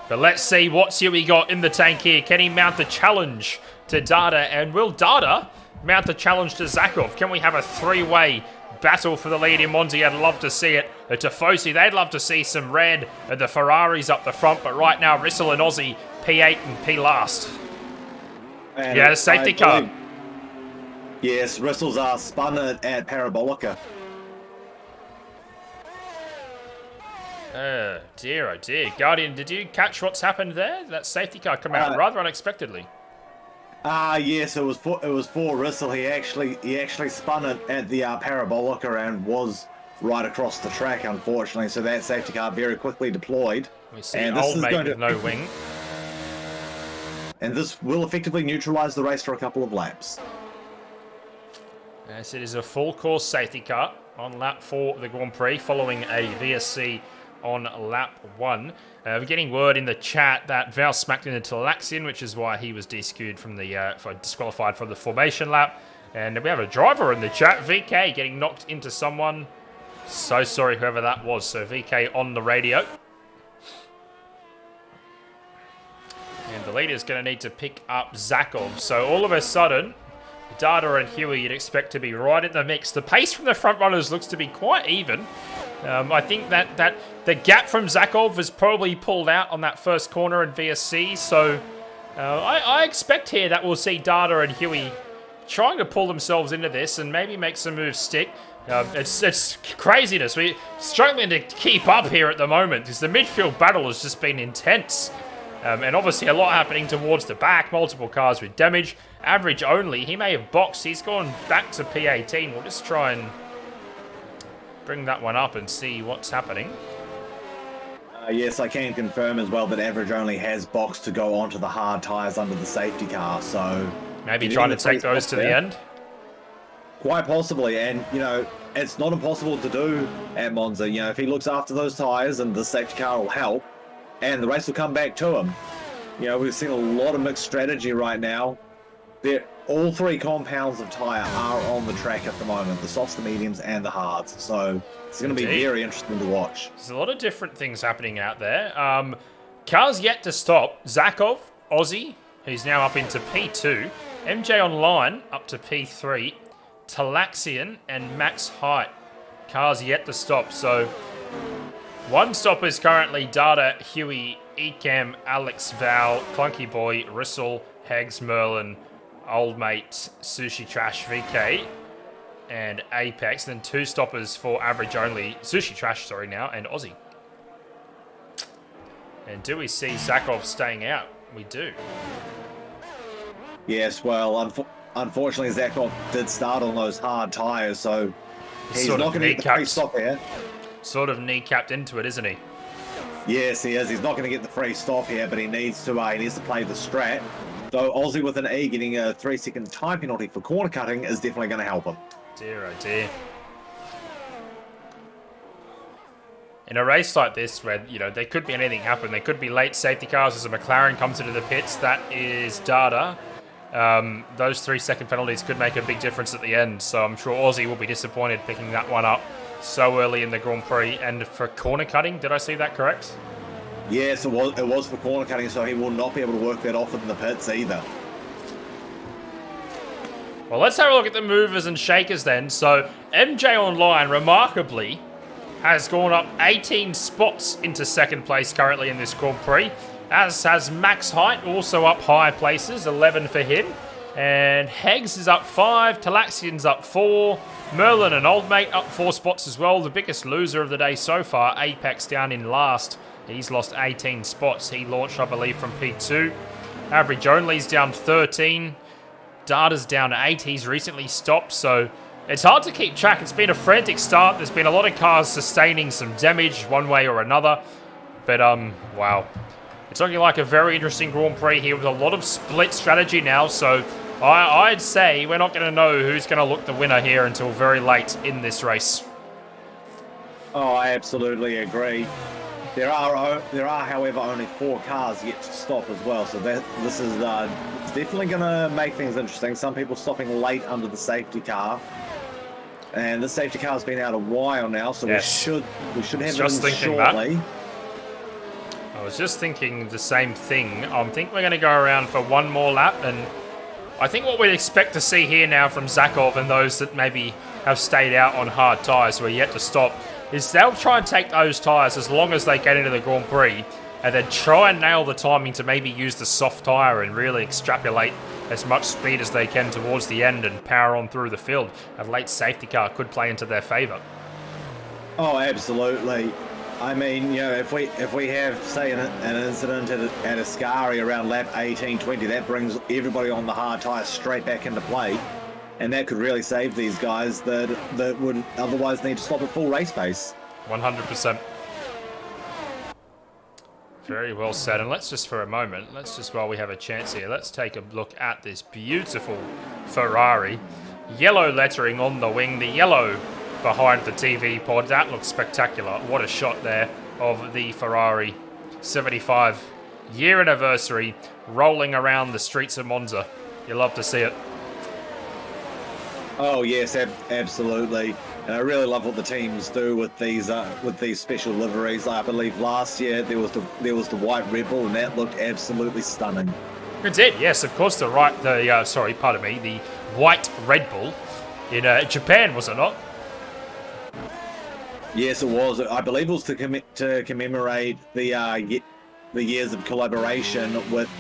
Speaker 3: But let's see what's Huey got in the tank here. Can he mount the challenge to Data? And will Data mount the challenge to Zakov? Can we have a 3-way battle for the lead in Monza? I'd love to see it. Tifosi, they'd love to see some red. The Ferraris up the front. But right now, Rissel and Aussie, P8 and P last.
Speaker 4: And
Speaker 3: yeah, safety car.
Speaker 4: Yes, Rissel's spun it at Parabolica.
Speaker 3: Dear, oh dear. Guardian, did you catch what's happened there? That safety car come out rather unexpectedly.
Speaker 4: Yes, it was for Rissel. He actually spun it at the Parabolica and was right across the track, unfortunately. So that safety car very quickly deployed.
Speaker 3: We see an old mate with no wing.
Speaker 4: And this will effectively neutralize the race for a couple of laps.
Speaker 3: Yes, it is a full course safety car on lap 4 of the Grand Prix, following a VSC on lap 1. We're getting word in the chat that Val smacked into Talaxian, which is why he was DQ'd from the disqualified from the formation lap. And we have a driver in the chat, VK, getting knocked into someone. So sorry, whoever that was. So VK on the radio. And the leader's going to need to pick up Zakov. So all of a sudden, Data and Huey you'd expect to be right in the mix. The pace from the front runners looks to be quite even. I think that the gap from Zakov was probably pulled out on that first corner in VSC. So I expect here that we'll see Data and Huey trying to pull themselves into this and maybe make some moves stick. It's craziness. We're struggling to keep up here at the moment because the midfield battle has just been intense. And obviously a lot happening towards the back. Multiple cars with damage. Average only. He may have boxed. He's gone back to P18. We'll just try and bring that one up and see what's happening.
Speaker 4: Yes, I can confirm as well that Average only has boxed to go onto the hard tyres under the safety car. So
Speaker 3: maybe trying to take those to the end.
Speaker 4: Quite possibly. And, you know, it's not impossible to do at Monza. You know, if he looks after those tyres and the safety car will help, and the race will come back to him. You know, we've seen a lot of mixed strategy right now. All three compounds of tyre are on the track at the moment. The softs, the mediums, and the hards. So it's going to be very interesting to watch.
Speaker 3: There's a lot of different things happening out there. Cars yet to stop. Zakov, Aussie, who's now up into P2. MJ Online up to P3. Talaxian and Max Height. Cars yet to stop. So one stop is currently Data, Huey, Ecam, Alex, Val, Clunky Boy, Rissel, Hags, Merlin, Old Mate, Sushi Trash, VK, and Apex. Then two stoppers for Average only, Sushi Trash, sorry now, and Aussie. And do we see Zakov staying out? We do.
Speaker 4: Yes, well, unfortunately, Zakov did start on those hard tyres, so he's not going to get the free stop here.
Speaker 3: Sort of kneecapped into it, isn't he?
Speaker 4: Yes, he is. He's not going to get the free stop here, but he needs to play the strat. So Aussie with an E getting a 3-second time penalty for corner cutting is definitely going to help him.
Speaker 3: Dear, oh dear. In a race like this, where, you know, there could be anything happen. There could be late safety cars as a McLaren comes into the pits. That is Data. Those 3-second penalties could make a big difference at the end. So I'm sure Aussie will be disappointed picking that one up so early in the Grand Prix. And for corner cutting, did I see that correct?
Speaker 4: Yes, it was for corner cutting, so he will not be able to work that off in the pits either.
Speaker 3: Well, let's have a look at the movers and shakers then. So MJ Online, remarkably, has gone up 18 spots into second place currently in this Grand Prix. As has Max Height, also up high places, 11 for him. And Heggs is up 5, Talaxian's up 4, Merlin and Old Mate up 4 spots as well. The biggest loser of the day so far, Apex down in last. He's lost 18 spots. He launched, I believe, from P2. Average only's down 13. Data's down 8. He's recently stopped, so it's hard to keep track. It's been a frantic start. There's been a lot of cars sustaining some damage one way or another. But, wow. It's looking like a very interesting Grand Prix here with a lot of split strategy now, so I'd say we're not going to know who's going to look the winner here until very late in this race.
Speaker 4: Oh, I absolutely agree. There are, however, only 4 cars yet to stop as well, so this is definitely going to make things interesting. Some people stopping late under the safety car, and the safety car has been out a while now, so yes, we should have it in shortly.
Speaker 3: I was just thinking the same thing. I think we're going to go around for one more lap, and I think what we'd expect to see here now from Zakov and those that maybe have stayed out on hard tyres who are yet to stop is they'll try and take those tyres as long as they get into the Grand Prix and then try and nail the timing to maybe use the soft tyre and really extrapolate as much speed as they can towards the end and power on through the field. A late safety car could play into their favour.
Speaker 4: Oh, absolutely. I mean, you know, if we have, say, an incident at Ascari around lap 18, 20, that brings everybody on the hard tyre straight back into play. And that could really save these guys that would otherwise need to stop at full race pace.
Speaker 3: 100%. Very well said. And let's just for a moment, while we have a chance here, let's take a look at this beautiful Ferrari. Yellow lettering on the wing, the yellow behind the TV pod. That looks spectacular. What a shot there of the Ferrari 75 year anniversary rolling around the streets of Monza. You love to see it.
Speaker 4: Oh yes, absolutely. And I really love what the teams do with these special liveries. I believe last year there was the white Red Bull, and that looked absolutely stunning.
Speaker 3: It did, yes, of course. The white Red Bull in Japan, was it not?
Speaker 4: Yes, it was. I believe it was to commemorate the years of collaboration with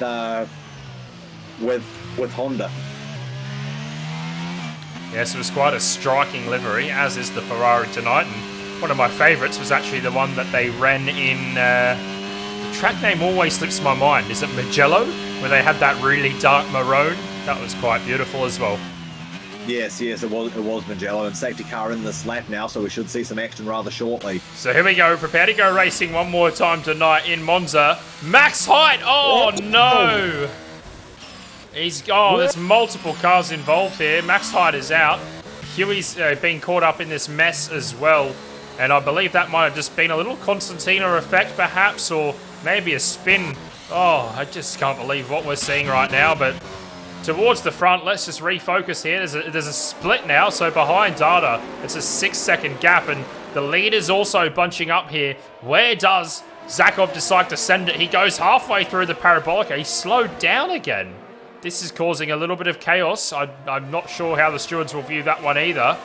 Speaker 4: Honda.
Speaker 3: Yes, it was quite a striking livery, as is the Ferrari tonight. And one of my favourites was actually the one that they ran in. The track name always slips my mind. Is it Mugello? Where they had that really dark maroon. That was quite beautiful as well.
Speaker 4: Yes, it was Mugello, and safety car in this lap now, so we should see some action rather shortly.
Speaker 3: So here we go, prepare to go racing one more time tonight in Monza. Max Height, oh no! There's multiple cars involved here. Max Height is out. Huey's been caught up in this mess as well. And I believe that might have just been a little Constantina effect perhaps, or maybe a spin. Oh, I just can't believe what we're seeing right now, but towards the front, let's just refocus here. There's a split now, so behind Data, it's a 6-second gap, and the leader's also bunching up here. Where does Zakov decide to send it? He goes halfway through the Parabolica. He slowed down again. This is causing a little bit of chaos. I'm not sure how the stewards will view that one either.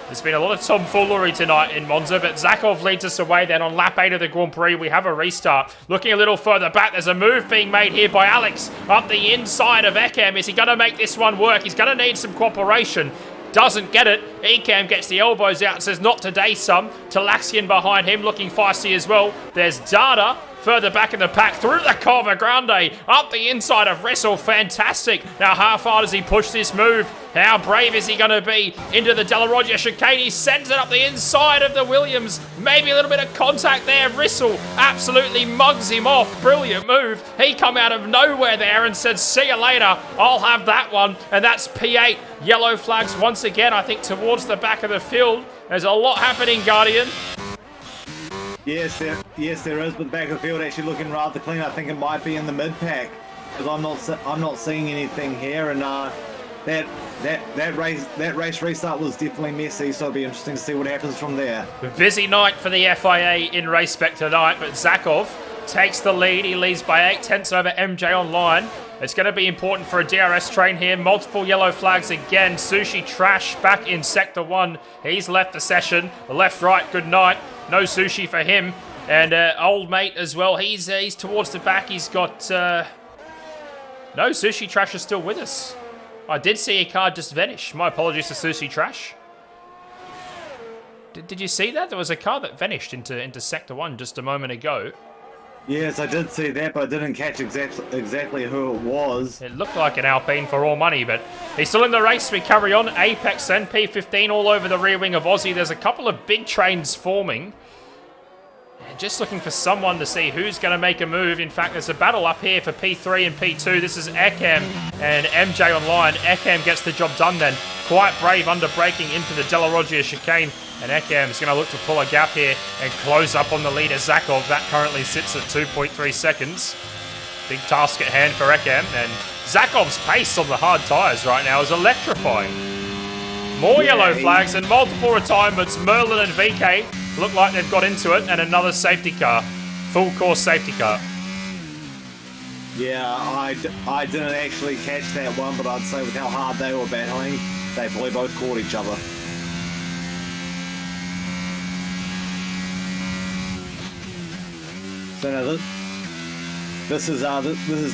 Speaker 3: There's been a lot of tomfoolery tonight in Monza, but Zakov leads us away then on lap 8 of the Grand Prix. We have a restart. Looking a little further back, there's a move being made here by Alex up the inside of Ekem. Is he going to make this one work? He's going to need some cooperation. Doesn't get it. Ekem gets the elbows out and says, not today, son. Talaxian behind him looking feisty as well. There's Data further back in the pack through the Cova Grande up the inside of Wrestle. Fantastic. Now, how far does he push this move? How brave is he going to be into the Della Roggia chicane? He sends it up the inside of the Williams. Maybe a little bit of contact there. Wrestle absolutely mugs him off. Brilliant move. He come out of nowhere there and said, see you later. I'll have that one. And that's P8. Yellow flags once again, I think, towards the back of the field. There's a lot happening, Guardian.
Speaker 4: Yes, there is, but the back of the field actually looking rather clean. I think it might be in the mid pack, because I'm not seeing anything here, and that race restart was definitely messy. So it'll be interesting to see what happens from there.
Speaker 3: A busy night for the FIA in race spec tonight, but Zakov takes the lead. He leads by 8 tenths over MJ Online. It's going to be important for a DRS train here. Multiple yellow flags again. Sushi Trash back in Sector 1. He's left the session. Left, right, good night. No Sushi for him. And old mate as well. He's towards the back. He's got... No, Sushi Trash is still with us. I did see a car just vanish. My apologies to Sushi Trash. Did you see that? There was a car that vanished into Sector 1 just a moment ago.
Speaker 4: Yes, I did see that, but I didn't catch exactly who it was.
Speaker 3: It looked like an Alpine for all money, but he's still in the race. We carry on. Apex and P15 all over the rear wing of Aussie. There's a couple of big trains forming. Just looking for someone to see who's going to make a move. In fact, there's a battle up here for P3 and P2. This is Ekem and MJ Online. Ekem gets the job done then. Quite brave under braking into the Della Roggia chicane. And Ekem is going to look to pull a gap here and close up on the leader, Zakov. That currently sits at 2.3 seconds. Big task at hand for Ekem. And Zakov's pace on the hard tyres right now is electrifying. More yellow flags and multiple retirements. Merlin and VK look like they've got into it. And another safety car. Full course safety car.
Speaker 4: Yeah, I didn't actually catch that one, but I'd say with how hard they were battling, they probably both caught each other. So now this is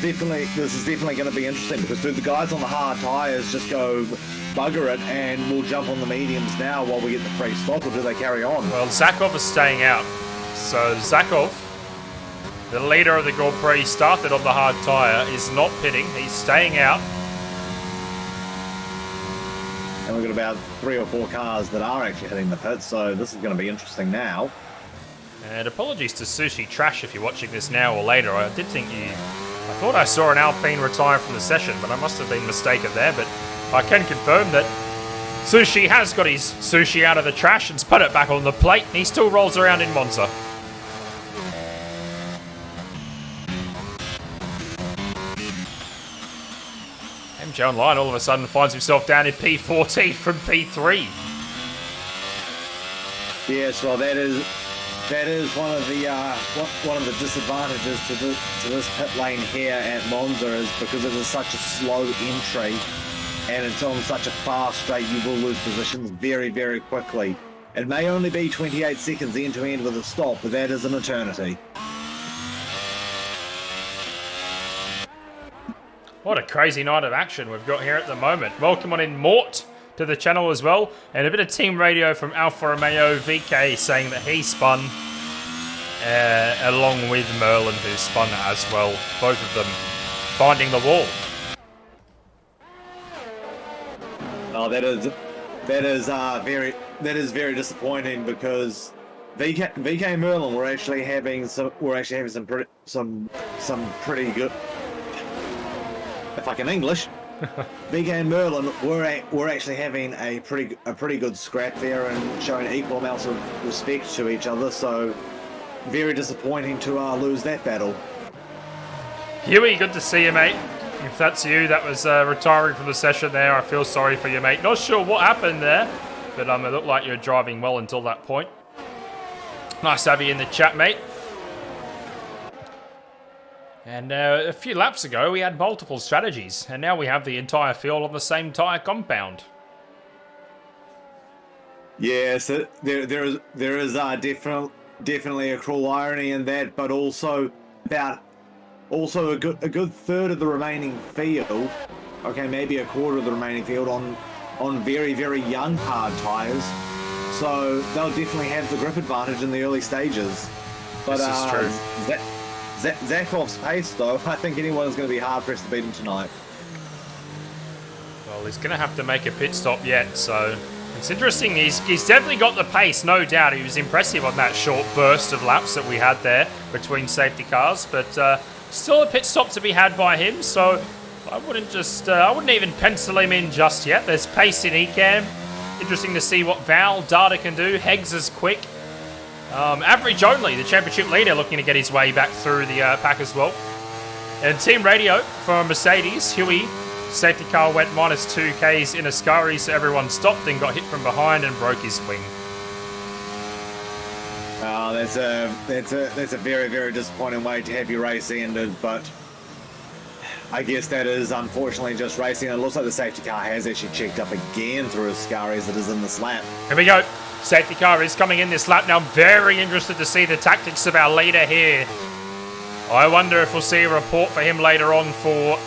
Speaker 4: definitely going to be interesting, because do the guys on the hard tyres just go bugger it and we'll jump on the mediums now while we get the free stop, or do they carry on?
Speaker 3: Well, Zakov is staying out. So Zakov, the leader of the Grand Prix, started on the hard tyre, is not pitting. He's staying out.
Speaker 4: And we've got about 3 or 4 cars that are actually hitting the pits, so this is going to be interesting now.
Speaker 3: And apologies to Sushi Trash if you're watching this now or later. I thought I saw an Alpine retire from the session, but I must have been mistaken there. But I can confirm that Sushi has got his sushi out of the trash and's put it back on the plate, and he still rolls around in Monza. MJ Online all of a sudden finds himself down in P14 from P3.
Speaker 4: Yes, well, that is one of the disadvantages to this pit lane here at Monza, is because it is such a slow entry and it's on such a fast straight. You will lose positions very, very quickly. It may only be 28 seconds end to end with a stop, but that is an eternity.
Speaker 3: What a crazy night of action we've got here at the moment. Welcome on in Mort to the channel as well. And a bit of team radio from Alfa Romeo VK saying that he spun along with Merlin, who spun as well. Both of them finding the wall.
Speaker 4: Oh, that is very disappointing, because VK and Merlin were actually having some pretty good. If I can English, VK and Merlin were actually having a pretty good scrap there and showing equal amounts of respect to each other. So very disappointing to lose that battle.
Speaker 3: Huey, good to see you, mate. If that's you, that was retiring from the session there. I feel sorry for you, mate. Not sure what happened there, but it looked like you were driving well until that point. Nice to have you in the chat, mate. And a few laps ago, we had multiple strategies, and now we have the entire field on the same tyre compound.
Speaker 4: Yes, there is definitely a cruel irony in that, but also a good third of the remaining field, okay, maybe a quarter of the remaining field on very, very young hard tyres, so they'll definitely have the grip advantage in the early stages. But
Speaker 3: this is true.
Speaker 4: Zakov's pace, though, I think anyone is going to be hard-pressed to beat him tonight.
Speaker 3: Well, he's going to have to make a pit stop yet, so it's interesting. He's definitely got the pace, no doubt. He was impressive on that short burst of laps that we had there between safety cars, but still a pit stop to be had by him, so I wouldn't even pencil him in just yet. There's pace in Ecan. Interesting to see what Val Data can do. Hegs is quick. Average only, the championship leader, looking to get his way back through the pack as well. And team radio for Mercedes, Huey, safety car went -2Ks in Ascari, so everyone stopped and got hit from behind and broke his wing.
Speaker 4: That's a very, very disappointing way to have your race ended, but I guess that is unfortunately just racing. It looks like the safety car has actually checked up again through Ascari as it is in this lap.
Speaker 3: Here we go. Safety car is coming in this lap now. I'm very interested to see the tactics of our leader here. I wonder if we'll see a report for him later on for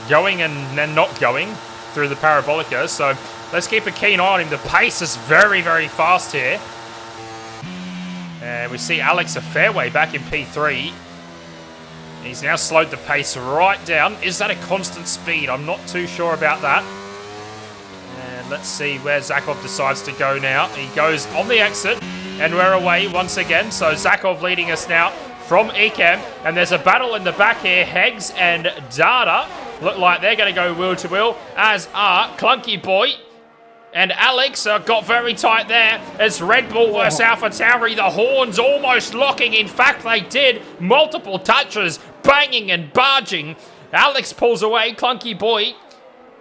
Speaker 3: going and then not going through the Parabolica. So let's keep a keen eye on him. The pace is very, very fast here. And we see Alex a fairway back in P3. He's now slowed the pace right down. Is that a constant speed? I'm not too sure about that. And let's see where Zakov decides to go now. He goes on the exit, and we're away once again. So Zakov leading us now from Ekem. And there's a battle in the back here. Hegs and Data look like they're going to go wheel to wheel, as are Clunky Boy and Alex. Got very tight there. It's Red Bull versus Alpha Tauri. The horns almost locking. In fact, they did. Multiple touches, banging and barging. Alex pulls away. Clunky Boy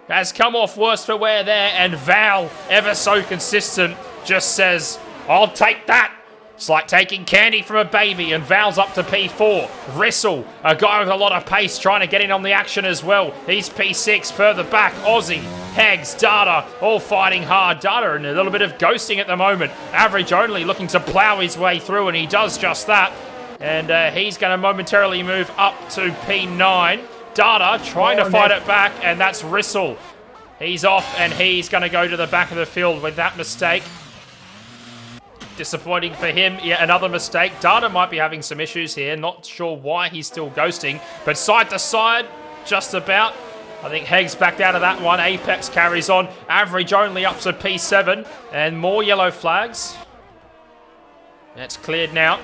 Speaker 3: has come off worse for wear there. And Val, ever so consistent, just says, I'll take that. It's like taking candy from a baby, and Val's up to P4. Rissel, a guy with a lot of pace, trying to get in on the action as well. He's P6, further back, Aussie, Hags, Data, all fighting hard. Data and a little bit of ghosting at the moment. Average only, looking to plow his way through, and he does just that. And he's going to momentarily move up to P9. Data trying to fight it back, and that's Rissel. He's off, and he's going to go to the back of the field with that mistake. Disappointing for him. Yeah, another mistake. Data might be having some issues here. Not sure why he's still ghosting. But side to side, just about. I think Heggs backed out of that one. Apex carries on. Average only up to P7. And more yellow flags. That's cleared now.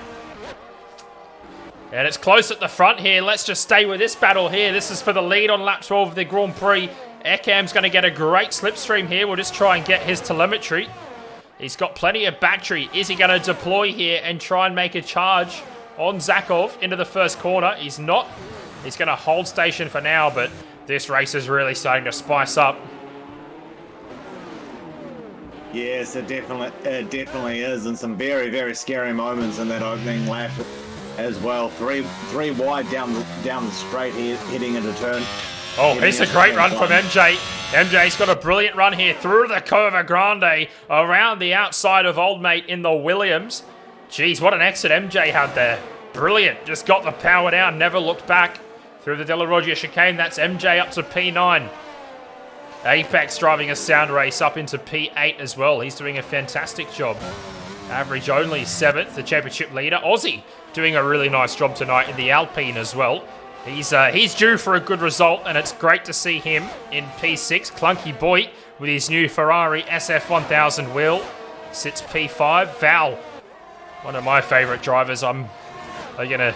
Speaker 3: And it's close at the front here. Let's just stay with this battle here. This is for the lead on lap 12 of the Grand Prix. Ekam's going to get a great slipstream here. We'll just try and get his telemetry. He's got plenty of battery. Is he going to deploy here and try and make a charge on Zakov into the first corner? He's not. He's going to hold station for now, but this race is really starting to spice up.
Speaker 4: Yes, it definitely is, and some very, very scary moments in that opening lap as well. Three wide down the straight here, heading into turn.
Speaker 3: Oh, here's a great run from MJ. MJ's got a brilliant run here through the Curva Grande, around the outside of old mate in the Williams. Jeez, what an exit MJ had there. Brilliant. Just got the power down, never looked back. Through the Della Roggia chicane, that's MJ up to P9. Apex driving a sound race up into P8 as well. He's doing a fantastic job. Average only 7th, the championship leader. Aussie doing a really nice job tonight in the Alpine as well. He's due for a good result, and it's great to see him in P6. Clunky Boy with his new Ferrari SF1000 wheel sits P5. Val, one of my favourite drivers. I'm going to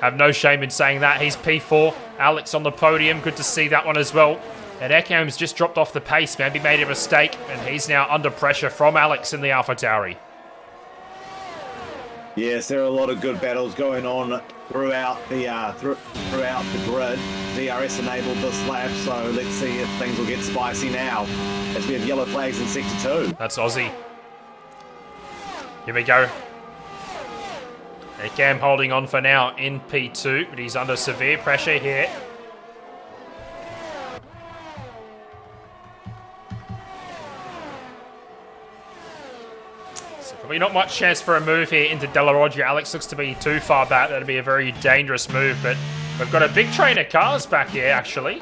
Speaker 3: have no shame in saying that. He's P4. Alex on the podium. Good to see that one as well. And Ekam's just dropped off the pace. Maybe made a mistake, and he's now under pressure from Alex in the AlphaTauri.
Speaker 4: Yes, there are a lot of good battles going on throughout the grid. DRS enabled this lap, so let's see if things will get spicy now as we have yellow flags in sector 2.
Speaker 3: That's Aussie. Here we go. Ekam holding on for now in P2, but he's under severe pressure here. Probably not much chance for a move here into Della Roggia. Alex looks to be too far back. That'd be a very dangerous move, but we've got a big train of cars back here, actually.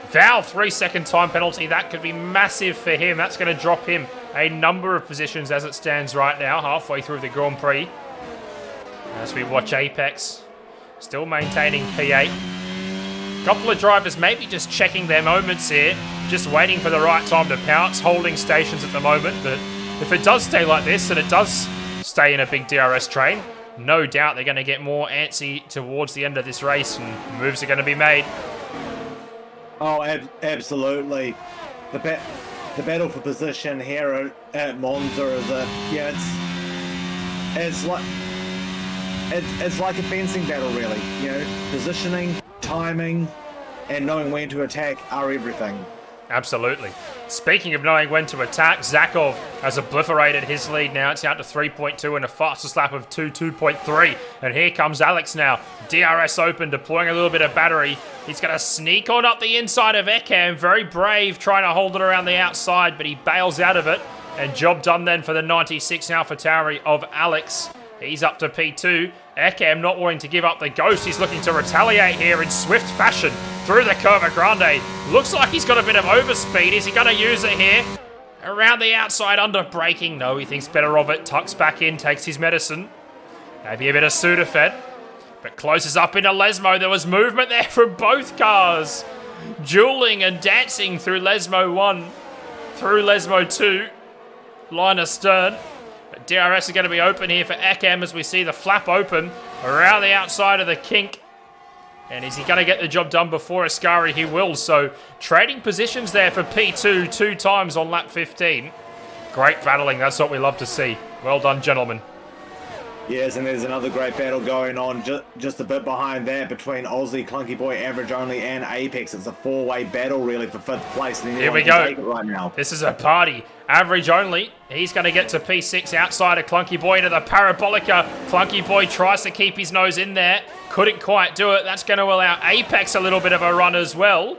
Speaker 3: Val, 3-second time penalty. That could be massive for him. That's going to drop him a number of positions as it stands right now, halfway through the Grand Prix. As we watch Apex, still maintaining P8. Couple of drivers maybe just checking their moments here, just waiting for the right time to pounce, holding stations at the moment, but if it does stay like this, and it does stay in a big DRS train, no doubt they're going to get more antsy towards the end of this race, and moves are going to be made.
Speaker 4: Oh, absolutely. The battle for position here at Monza is it's like a fencing battle, really. You know, positioning, timing, and knowing when to attack are everything.
Speaker 3: Absolutely. Speaking of knowing when to attack, Zakov has obliterated his lead now. It's out to 3.2 in a fastest lap of 2.3. And here comes Alex now. DRS open, deploying a little bit of battery. He's going to sneak on up the inside of Ekam. Very brave, trying to hold it around the outside, but he bails out of it. And job done then for the 96 AlphaTauri of Alex. He's up to P2. Ekam not wanting to give up the ghost. He's looking to retaliate here in swift fashion through the Curva Grande. Looks like he's got a bit of overspeed. Is he going to use it here? Around the outside, under braking. No, he thinks better of it. Tucks back in, takes his medicine. Maybe a bit of Sudafed. But closes up into Lesmo. There was movement there from both cars. Dueling and dancing through Lesmo 1, through Lesmo 2. Line astern. But DRS is going to be open here for Ekam as we see the flap open around the outside of the kink. And is he going to get the job done before Ascari? He will. So trading positions there for P2 2 times on lap 15. Great battling. That's what we love to see. Well done, gentlemen.
Speaker 4: Yes, and there's another great battle going on just a bit behind that between Aussie, Clunky Boy, Average Only, and Apex. It's a four-way battle, really, for 5th place. And
Speaker 3: here we go.
Speaker 4: Take it right now.
Speaker 3: This is a party. Average Only. He's going to get to P6 outside of Clunky Boy into the Parabolica. Clunky Boy tries to keep his nose in there. Couldn't quite do it. That's going to allow Apex a little bit of a run as well.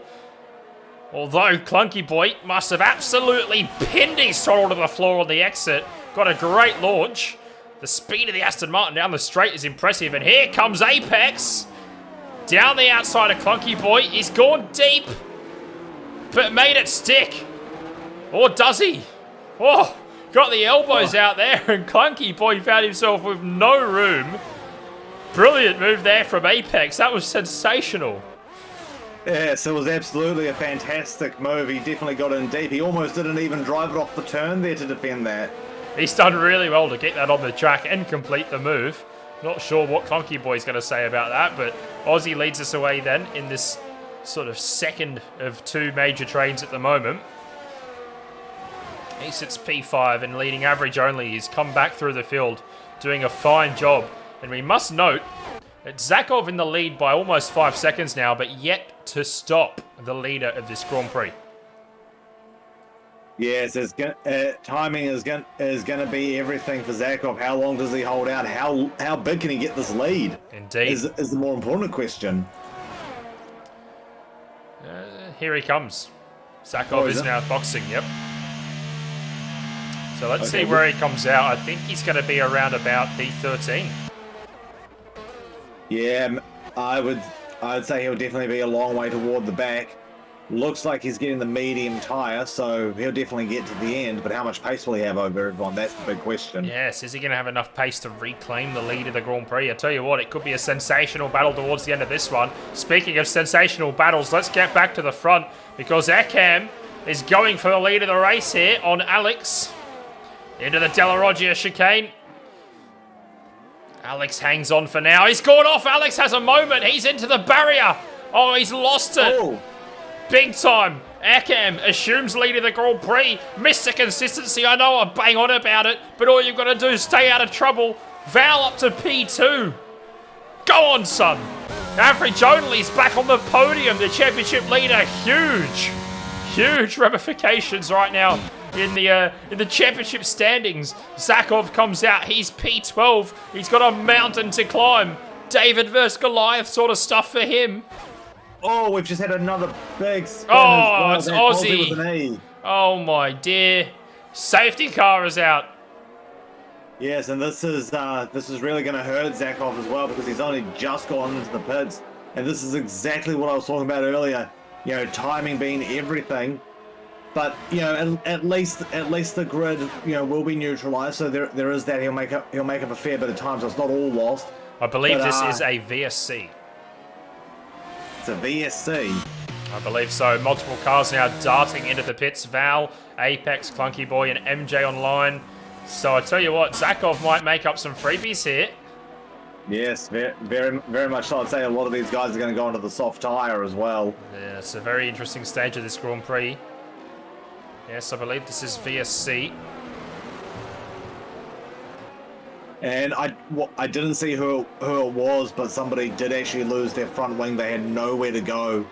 Speaker 3: Although Clunky Boy must have absolutely pinned his throttle to the floor on the exit. Got a great launch. The speed of the Aston Martin down the straight is impressive. And here comes Apex. Down the outside of Clunky Boy. He's gone deep, but made it stick. Or does he? Oh, got the elbows out there, and Clunky Boy found himself with no room. Brilliant move there from Apex. That was sensational.
Speaker 4: Yes, it was absolutely a fantastic move. He definitely got in deep. He almost didn't even drive it off the turn there to defend that.
Speaker 3: He's done really well to get that on the track and complete the move. Not sure what Clunky Boy's going to say about that, but Aussie leads us away then in this sort of second of two major trains at the moment. He sits P5 and leading average only. He's come back through the field, doing a fine job. And we must note that Zakov in the lead by almost 5 seconds now, but yet to stop the leader of this Grand Prix.
Speaker 4: Yes, timing is going to be everything for Zakov. How long does he hold out? How big can he get this lead?
Speaker 3: Indeed.
Speaker 4: Is the more important question.
Speaker 3: Here he comes. Zakov is now boxing, yep. So let's see where he comes out. I think he's going to be around about P13.
Speaker 4: Yeah, I would say he'll definitely be a long way toward the back. Looks like he's getting the medium tyre, so he'll definitely get to the end. But how much pace will he have over everyone? That's the big question.
Speaker 3: Yes, is he going to have enough pace to reclaim the lead of the Grand Prix? I tell you what, it could be a sensational battle towards the end of this one. Speaking of sensational battles, let's get back to the front because Ekam is going for the lead of the race here on Alex. Into the Delarogia chicane. Alex hangs on for now. He's gone off. Alex has a moment. He's into the barrier. Oh, he's lost it.
Speaker 4: Oh.
Speaker 3: Big time. Ekam assumes lead of the Grand Prix. Mr. Consistency. I know I bang on about it, but all you've got to do is stay out of trouble. Val up to P2. Go on, son. Average only's back on the podium. The championship leader. Huge ramifications right now in the championship standings. Zakov comes out. He's P12. He's got a mountain to climb. David versus Goliath sort of stuff for him.
Speaker 4: Oh, we've just had another big spin.
Speaker 3: Oh, it's
Speaker 4: Aussie with an
Speaker 3: Aussie.
Speaker 4: E.
Speaker 3: Oh my dear. Safety car is out.
Speaker 4: Yes, and this is really going to hurt Zakov as well because he's only just gone into the pits, and this is exactly what I was talking about earlier. You know, timing being everything. But you know, at least the grid, you know, will be neutralized. So there is that he'll make up a fair bit of time. So it's not all lost.
Speaker 3: I believe this is a VSC.
Speaker 4: It's a VSC.
Speaker 3: I believe so. Multiple cars now darting into the pits. Val, Apex, Clunky Boy, and MJ online. So I tell you what, Zakov might make up some freebies here.
Speaker 4: Yes, very much so. I'd say a lot of these guys are going to go into the soft tyre as well.
Speaker 3: Yeah, it's a very interesting stage of this Grand Prix. Yes, I believe this is VSC.
Speaker 4: And I didn't see who it was, but somebody did actually lose their front wing. They had nowhere to go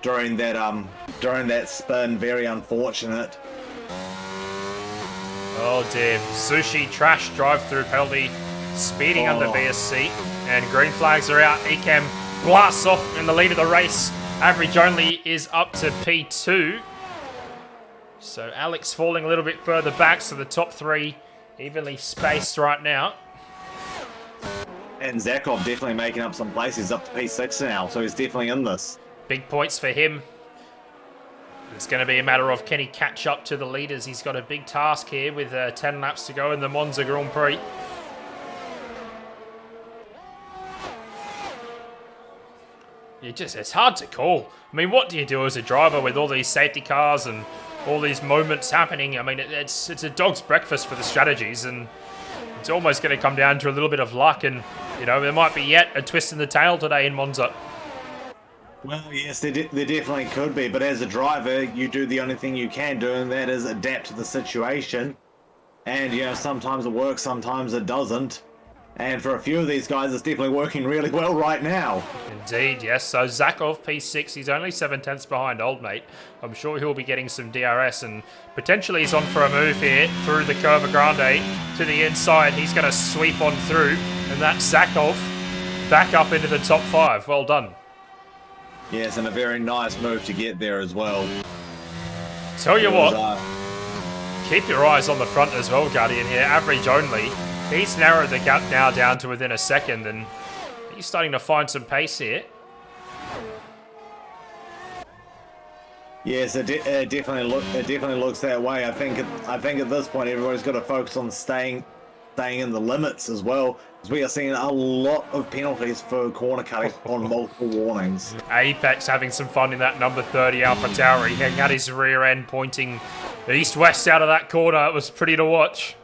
Speaker 4: during that spin. Very unfortunate.
Speaker 3: Oh dear. Sushi trash drive-through penalty. Speeding under VSC. And green flags are out. Ekam blasts off in the lead of the race. Average only is up to P2. So Alex falling a little bit further back. So the top three evenly spaced right now.
Speaker 4: And Zakov definitely making up some places. He's up to P6 now, so he's definitely in this.
Speaker 3: Big points for him. It's going to be a matter of can he catch up to the leaders. He's got a big task here with 10 laps to go in the Monza Grand Prix. It's hard to call. I mean, what do you do as a driver with all these safety cars and all these moments happening? I mean, it's a dog's breakfast for the strategies, and it's almost going to come down to a little bit of luck, and, you know, there might be yet a twist in the tail today in Monza.
Speaker 4: Well, yes, there definitely could be, but as a driver, you do the only thing you can do, and that is adapt to the situation. And, you know, sometimes it works, sometimes it doesn't. And for a few of these guys, it's definitely working really well right now.
Speaker 3: Indeed, yes. So Zakov, P6, he's only 7/10 behind old mate. I'm sure he'll be getting some DRS, and potentially he's on for a move here through the Curva Grande to the inside. He's going to sweep on through, and that's Zakov back up into the top 5. Well done.
Speaker 4: Yes, and a very nice move to get there as well.
Speaker 3: Tell you what, keep your eyes on the front as well, Guardian here. Average only. He's narrowed the gap now down to within a second, and he's starting to find some pace here.
Speaker 4: Yes, it definitely looks that way. I think at this point everybody's got to focus on staying in the limits as well, because we are seeing a lot of penalties for corner cutting on multiple warnings.
Speaker 3: Apex having some fun in that number 30 Alpha Tower. He had his rear end pointing east-west out of that corner. It was pretty to watch.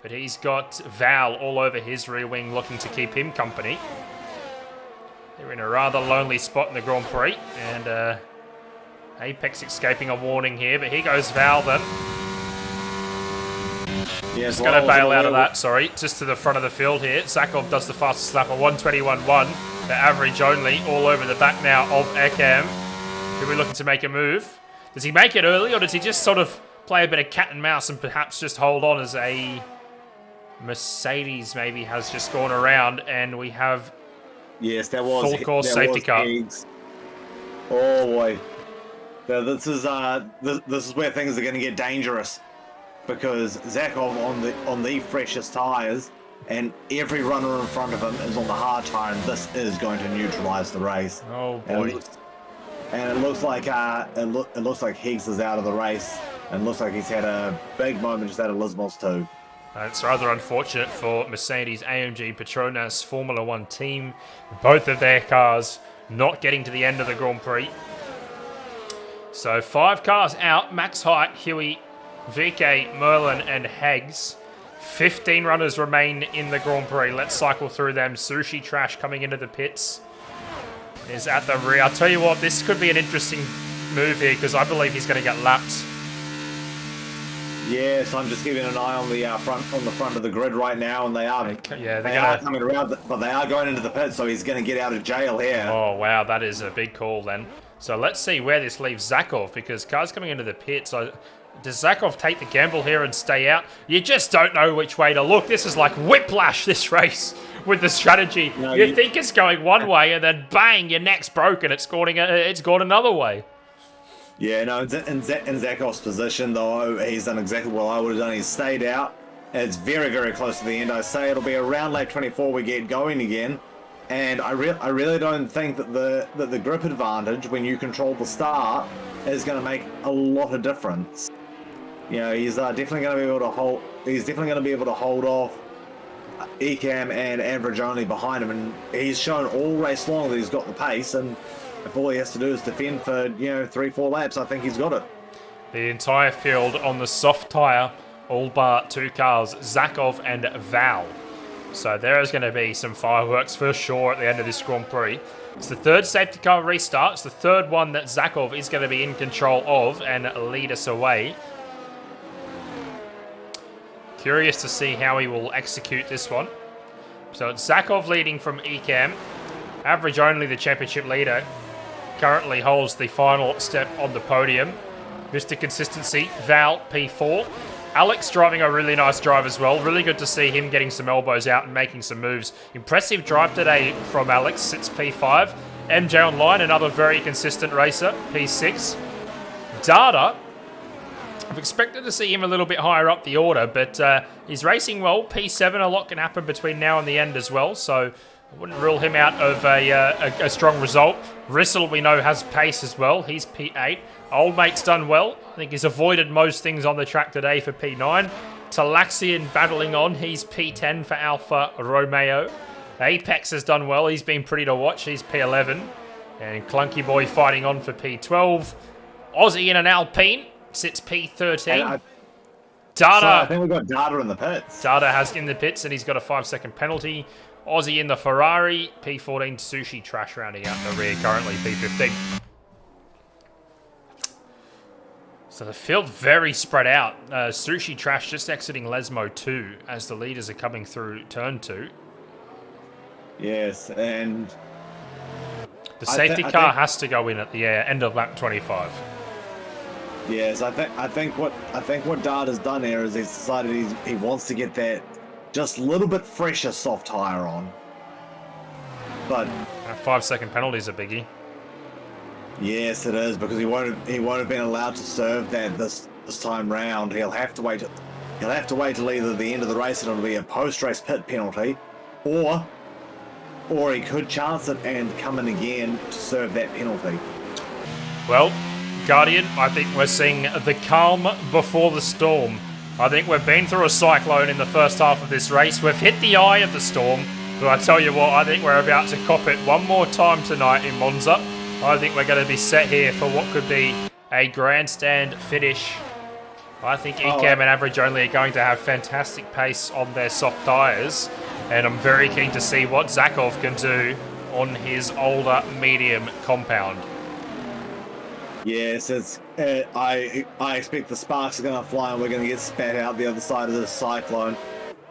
Speaker 3: but he's got Val all over his rear wing looking to keep him company. They're in a rather lonely spot in the Grand Prix, and Apex escaping a warning here, but here goes Val then.
Speaker 4: Yes,
Speaker 3: He's going to bail out of that, sorry, just to the front of the field here. Zakov does the fastest lap, a 1:21.1. The average only, all over the back now of Ekam. Who are we looking to make a move? Does he make it early, or does he just sort of play a bit of cat and mouse and perhaps just hold on as a Mercedes maybe has just gone around, and we have full course safety car.
Speaker 4: Oh boy. Now, this is where things are going to get dangerous, because Zakov on the freshest tyres, and every runner in front of him is on the hard tyre, and this is going to neutralise the race.
Speaker 3: Oh boy!
Speaker 4: And it looks like it looks like Higgs is out of the race, and looks like he's had a big moment just out of Lismos too.
Speaker 3: It's rather unfortunate for Mercedes, AMG, Petronas, Formula One team. Both of their cars not getting to the end of the Grand Prix. So 5 cars out, Max Height, Huey, VK, Merlin and Heggs. 15 runners remain in the Grand Prix. Let's cycle through them. Sushi Trash coming into the pits is at the rear. I'll tell you what, this could be an interesting move here, because I believe he's going to get lapped.
Speaker 4: Yes, I'm just keeping an eye on the front of the grid right now, and they are coming around, but they are going into the pit, so he's going to get out of jail here.
Speaker 3: Oh wow, that is a big call then. So let's see where this leaves Zakov, because cars coming into the pit. So does Zakov take the gamble here and stay out? You just don't know which way to look. This is like whiplash, this race, with the strategy. No, you think it's going one way, and then bang, your neck's broken. It's gone another way.
Speaker 4: Yeah, no, in Zakov's position, though, he's done exactly what I would have done. He's stayed out. It's very, very close to the end. I say it'll be around lap 24 we get going again. And I really don't think that the grip advantage when you control the start is going to make a lot of difference. You know, he's definitely going to be able to hold. He's definitely going to be able to hold off Ekam and average only behind him, and he's shown all race long that he's got the pace. And if all he has to do is defend for 3-4 laps, I think he's got it.
Speaker 3: The entire field on the soft tyre, all bar 2 cars, Zakov and Val. So there is going to be some fireworks for sure at the end of this Grand Prix. It's the 3rd safety car restart. It's the 3rd one that Zakov is going to be in control of and lead us away. Curious to see how he will execute this one. So it's Zakov leading from Ekam. Average only, the championship leader, currently holds the final step on the podium. Mr. Consistency, Val, P4. Alex driving a really nice drive as well. Really good to see him getting some elbows out and making some moves. Impressive drive today from Alex, sits P5. MJ Online, another very consistent racer, P6. Data, I've expected to see him a little bit higher up the order, but he's racing well. P7, a lot can happen between now and the end as well, so I wouldn't rule him out of a strong result. Rissel, we know, has pace as well. He's P8. Old Mate's done well. I think he's avoided most things on the track today for P9. Talaxian battling on. He's P10 for Alfa Romeo. Apex has done well. He's been pretty to watch. He's P11. And Clunky Boy fighting on for P12. Aussie in an Alpine sits P13. Data.
Speaker 4: So I think we've got Data in the pits.
Speaker 3: Data has in the pits, and he's got a 5-second penalty. Aussie in the Ferrari. P14 Sushi Trash rounding out the rear, currently P15. So the field very spread out. Sushi Trash just exiting Lesmo 2 as the leaders are coming through turn 2.
Speaker 4: Yes, and
Speaker 3: the safety car has to go in at the end of lap 25.
Speaker 4: Yes, I think what Data's done here is he's decided he wants to get that just a little bit fresher soft tyre on. But
Speaker 3: a 5-second penalty is a biggie.
Speaker 4: Yes, it is, because he won't have been allowed to serve that this time round. He'll have to wait till either the end of the race and it'll be a post-race pit penalty, or he could chance it and come in again to serve that penalty.
Speaker 3: Well, Guardian, I think we're seeing the calm before the storm. I think we've been through a cyclone in the first half of this race. We've hit the eye of the storm, but I tell you what, I think we're about to cop it one more time tonight in Monza. I think we're going to be set here for what could be a grandstand finish I think Ekem and Average Only are going to have fantastic pace on their soft tyres, and I'm very keen to see what Zakov can do on his older medium compound.
Speaker 4: Yes, it's. I expect the sparks are going to fly and we're going to get spat out the other side of the cyclone.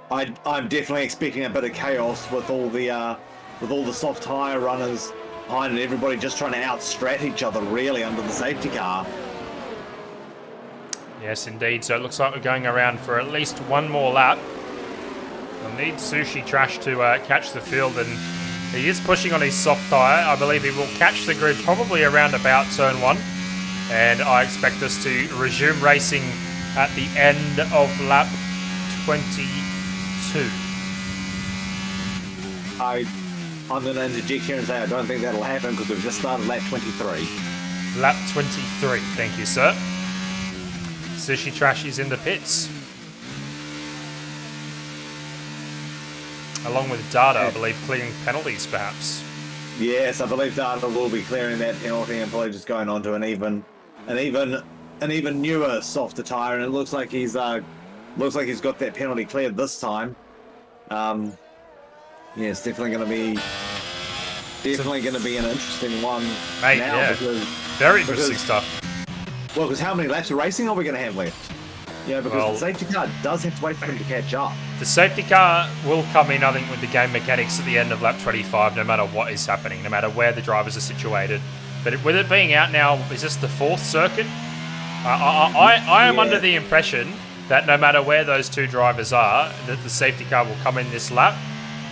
Speaker 4: I'm definitely expecting a bit of chaos with all the soft tyre runners behind and everybody just trying to outstrat each other really under the safety car.
Speaker 3: Yes, indeed. So it looks like we're going around for at least one more lap. We'll need Sushi Trash to catch the field, and he is pushing on his soft tyre. I believe he will catch the grid probably around about turn 1, and I expect us to resume racing at the end of lap 22.
Speaker 4: I'm going to interject here and say I don't think that'll happen because we've just started lap 23.
Speaker 3: Lap 23, thank you, sir. Sushi Trash is in the pits. Along with Data, I believe, clearing penalties, perhaps.
Speaker 4: Yes, I believe Data will be clearing that penalty and probably just going on to an even newer, softer tyre, and it looks like he's got that penalty cleared this time. Yeah, it's definitely going to be an interesting one,
Speaker 3: mate.
Speaker 4: now,
Speaker 3: Yeah, very interesting stuff.
Speaker 4: Well, because how many laps of racing are we going to have left? Yeah, because the safety car does have to wait for him to catch up.
Speaker 3: The safety car will come in, I think, with the game mechanics at the end of lap 25, no matter what is happening, no matter where the drivers are situated. But with it being out now, is this the 4th circuit? I am under the impression that no matter where those two drivers are, that the safety car will come in this lap.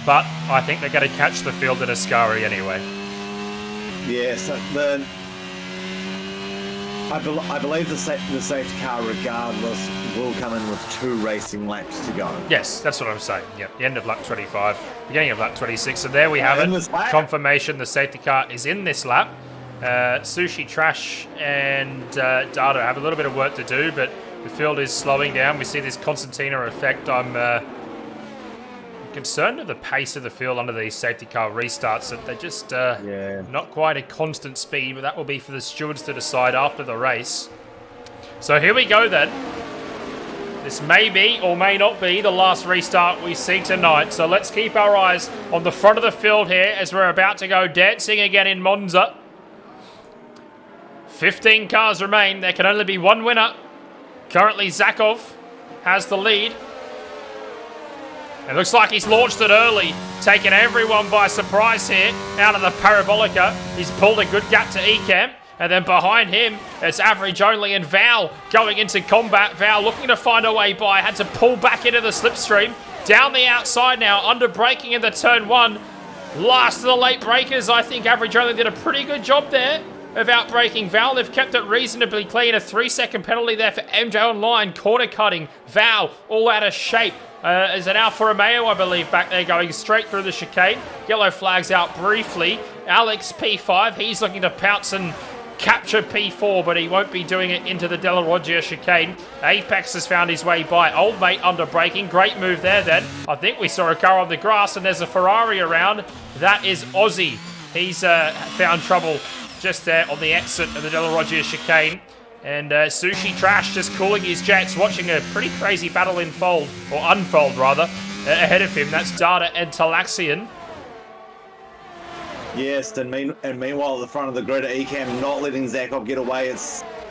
Speaker 3: But I think they're going to catch the field at Ascari anyway.
Speaker 4: Yes, I believe the safety car, regardless, will come in with 2 racing laps to go.
Speaker 3: Yes, that's what I'm saying. Yeah, the end of lap 25, beginning of lap 26. So there we have it. Confirmation the safety car is in this lap. Sushi Trash and Data have a little bit of work to do, but the field is slowing down. We see this Constantina effect. I'm concerned of the pace of the field under these safety car restarts, that they're just not quite a constant speed, but that will be for the stewards to decide after the race. So here we go then. This may be or may not be the last restart we see tonight, so let's keep our eyes on the front of the field here as we're about to go dancing again in Monza. 15 cars remain. There can only be one winner. Currently Zakov has the lead. It looks like he's launched it early, taking everyone by surprise here out of the Parabolica. He's pulled a good gap to Ekem, and then behind him, it's Average Only and Val going into combat. Val looking to find a way by, had to pull back into the slipstream. Down the outside now, under braking in the turn 1. Last of the late breakers, I think Average Only did a pretty good job there of outbraking Val. They've kept it reasonably clean. A 3-second penalty there for MJ Online. Corner cutting. Val all out of shape. Is an Alfa Romeo, I believe, back there going straight through the chicane. Yellow flags out briefly. Alex P5, he's looking to pounce and capture P4, but he won't be doing it into the Della Roggia chicane. Apex has found his way by. Old Mate under braking. Great move there then. I think we saw a car on the grass and there's a Ferrari around. That is Aussie. He's found trouble just there on the exit of the Della Roggia chicane. And Sushi Trash just cooling his jets, watching a pretty crazy battle unfold rather, ahead of him. That's Data and Talaxian.
Speaker 4: Yes, and meanwhile at the front of the grid, Ekem not letting Zakov get away.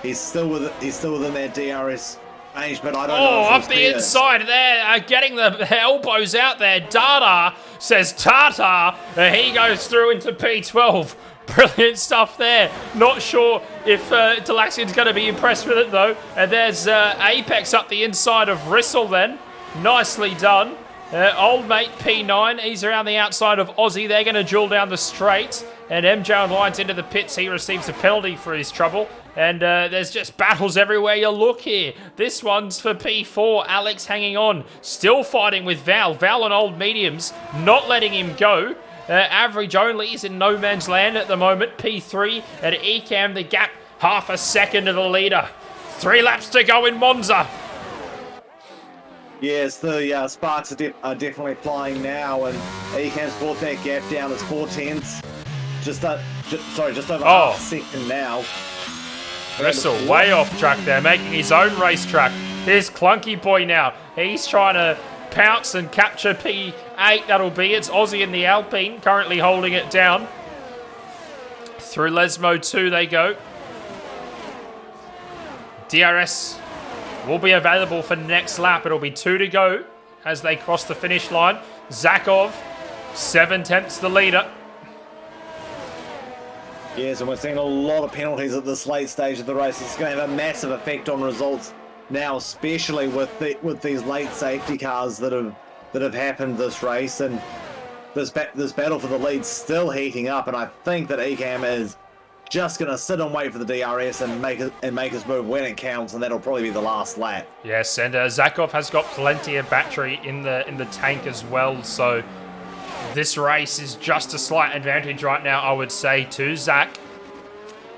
Speaker 4: He's still within that DRS range, but I don't know.
Speaker 3: Oh, up the inside there, getting the elbows out there. Data says Tata. He goes through into P12. Brilliant stuff there. Not sure if Talaxian's going to be impressed with it, though. And there's Apex up the inside of Rissel then. Nicely done. Old Mate P9, he's around the outside of Aussie. They're going to duel down the straight. And MJ Online's into the pits. He receives a penalty for his trouble. And there's just battles everywhere you look here. This one's for P4. Alex hanging on. Still fighting with Val. Val on old mediums. Not letting him go. Average Only is in no man's land at the moment. P3 at Ekem, the gap half a second to the leader. 3 laps to go in Monza.
Speaker 4: Yes, the sparks are definitely flying now, and Ekem's brought that gap down. It's 4/10. Just over half a second now.
Speaker 3: Russell way off track there, making his own racetrack. Here's Clunky Boy now. He's trying to pounce and capture P8. That'll be. It's Aussie in the Alpine, currently holding it down. Through Lesmo 2 they go. DRS will be available for next lap. It'll be 2 to go as they cross the finish line. Zakov, 7/10 the leader.
Speaker 4: Yes, and we're seeing a lot of penalties at this late stage of the race. It's going to have a massive effect on results now, especially with these late safety cars that have happened this race, and this battle for the lead's still heating up. And I think that Ecamm is just going to sit and wait for the DRS and make his move when it counts, and that'll probably be the last lap.
Speaker 3: Yes, and Zakov has got plenty of battery in the tank as well, so this race is just a slight advantage right now, I would say, to Zach.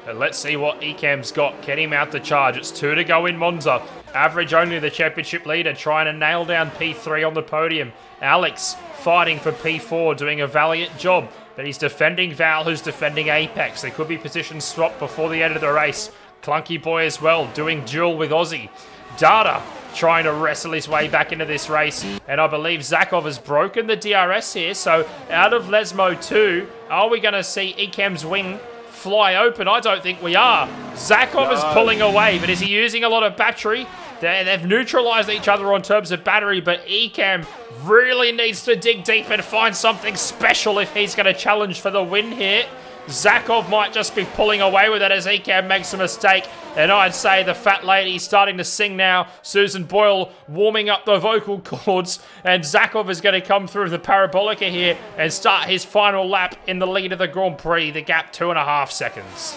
Speaker 3: But let's see what Ecamm's got. Can he mount the charge? It's 2 to go in Monza. Average only the championship leader, trying to nail down P3 on the podium. Alex fighting for P4, doing a valiant job. But he's defending Val, who's defending Apex. There could be position swap before the end of the race. Clunky Boy as well, doing duel with Aussie. Data trying to wrestle his way back into this race. And I believe Zakov has broken the DRS here. So out of Lesmo 2, are we going to see Ecamm's wing fly open? I don't think we are. Zakov is pulling away, but is he using a lot of battery? They've neutralized each other on terms of battery, but Ecamm really needs to dig deep and find something special if he's going to challenge for the win here. Zakov might just be pulling away with it as Ecamm makes a mistake. And I'd say the fat lady's starting to sing now. Susan Boyle warming up the vocal cords. And Zakov is going to come through the parabolica here and start his final lap in the lead of the Grand Prix. The gap 2.5 seconds.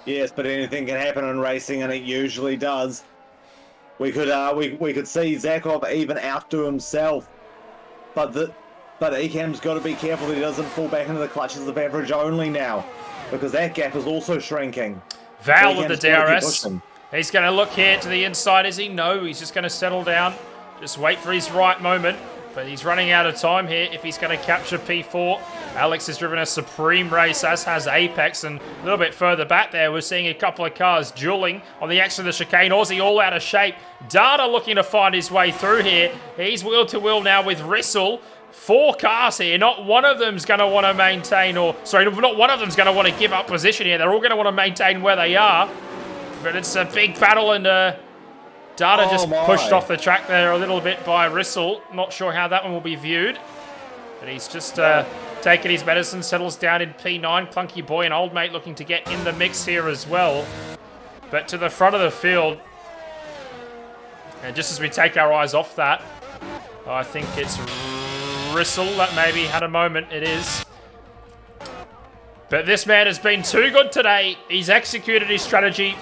Speaker 4: Yes, but anything can happen in racing, and it usually does. We could see Zakov even outdo himself. But Ecamm's got to be careful that he doesn't fall back into the clutches of average only now, because that gap is also shrinking.
Speaker 3: Val with the DRS. He's going to look here to the inside. Is he? No, he's just going to settle down. Just wait for his right moment. But he's running out of time here if he's going to capture P4. Alex has driven a supreme race, as has Apex. And a little bit further back there, we're seeing a couple of cars dueling on the exit of the chicane. Aussie all out of shape. Data looking to find his way through here. He's wheel to wheel now with Rissel. 4 cars here. Not one of them's going to want to maintain, not one of them's going to want to give up position here. They're all going to want to maintain where they are. But it's a big battle, and Data just pushed off the track there a little bit by Rissel. Not sure how that one will be viewed. But he's just taking his medicine, settles down in P9. Clunky Boy and Old Mate looking to get in the mix here as well. But to the front of the field, and just as we take our eyes off that, I think it's Rissel that maybe had a moment. It is. But this man has been too good today. He's executed his strategy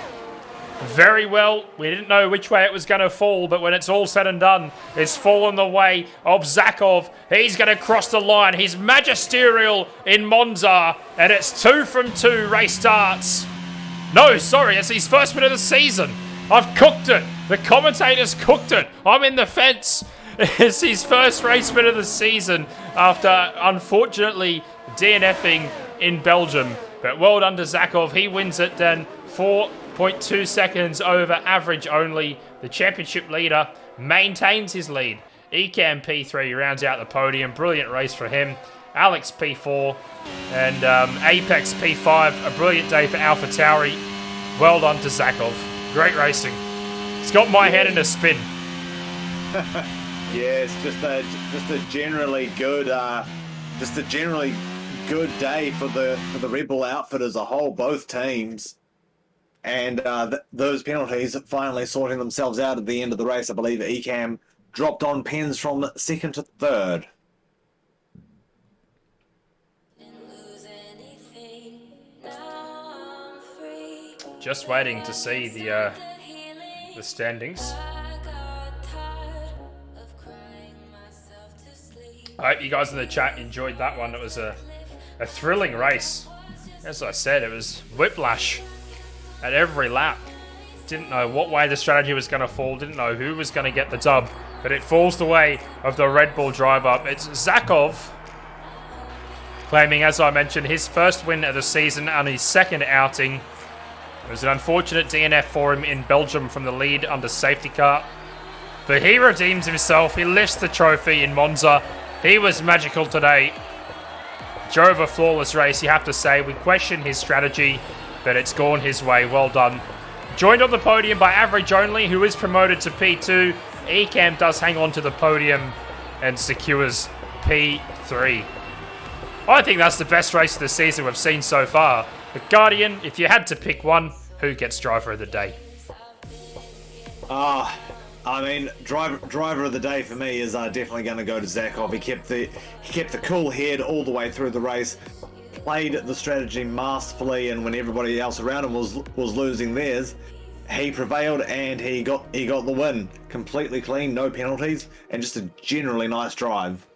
Speaker 3: very well. We didn't know which way it was going to fall, but when it's all said and done, it's fallen the way of Zakov. He's going to cross the line. He's magisterial in Monza, and it's 2 from 2. Race starts. No, sorry, it's his first win of the season. I've cooked it. The commentators cooked it. I'm in the fence. It's his first race win of the season after, unfortunately, DNFing in Belgium. But well done to Zakov. He wins it then 4.2 seconds over average only. The championship leader maintains his lead. Ecamm P3 rounds out the podium. Brilliant race for him. Alex P4 and Apex P5. A brilliant day for AlphaTauri. Well done to Zakov. Great racing. It's got my head in a spin.
Speaker 4: Yeah, it's just a generally good day for the Red Bull outfit as a whole, both teams, and those penalties finally sorting themselves out at the end of the race. I believe Ecamm dropped on pens from 2nd to 3rd.
Speaker 3: Just waiting to see the standings. I hope you guys in the chat enjoyed that one. It was a thrilling race. As I said, it was whiplash at every lap. Didn't know what way the strategy was going to fall. Didn't know who was going to get the dub. But it falls the way of the Red Bull driver. It's Zakov claiming, as I mentioned, his first win of the season and his second outing. It was an unfortunate DNF for him in Belgium from the lead under safety car. But he redeems himself. He lifts the trophy in Monza. He was magical today. Drove a flawless race, you have to say. We question his strategy, but it's gone his way. Well done. Joined on the podium by Average Only, who is promoted to P2. Ecamm does hang on to the podium and secures P3. I think that's the best race of the season we've seen so far. But Guardian, if you had to pick one, who gets driver of the day?
Speaker 4: I mean, driver of the day for me is definitely going to go to Zakov. He kept the cool head all the way through the race, played the strategy masterfully, and when everybody else around him was losing theirs, he prevailed and he got the win. Completely clean, no penalties, and just a generally nice drive.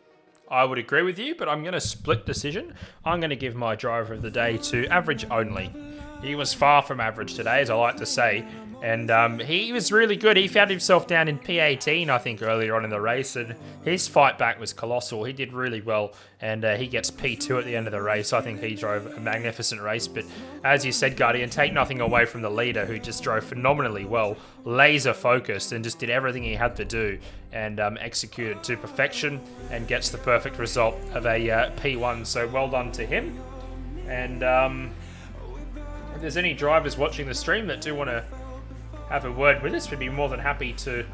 Speaker 3: I would agree with you, but I'm going to split decision. I'm going to give my driver of the day to Average Only. He was far from average today, as I like to say, and he was really good. He found himself down in P18, I think, earlier on in the race, and his fight back was colossal. He did really well, and he gets P2 at the end of the race. I think he drove a magnificent race, but as you said, Guardian, take nothing away from the leader, who just drove phenomenally well, laser focused, and just did everything he had to do, and executed to perfection, and gets the perfect result of a P1. So well done to him. And if there's any drivers watching the stream that do want to have a word with us, we'd be more than happy to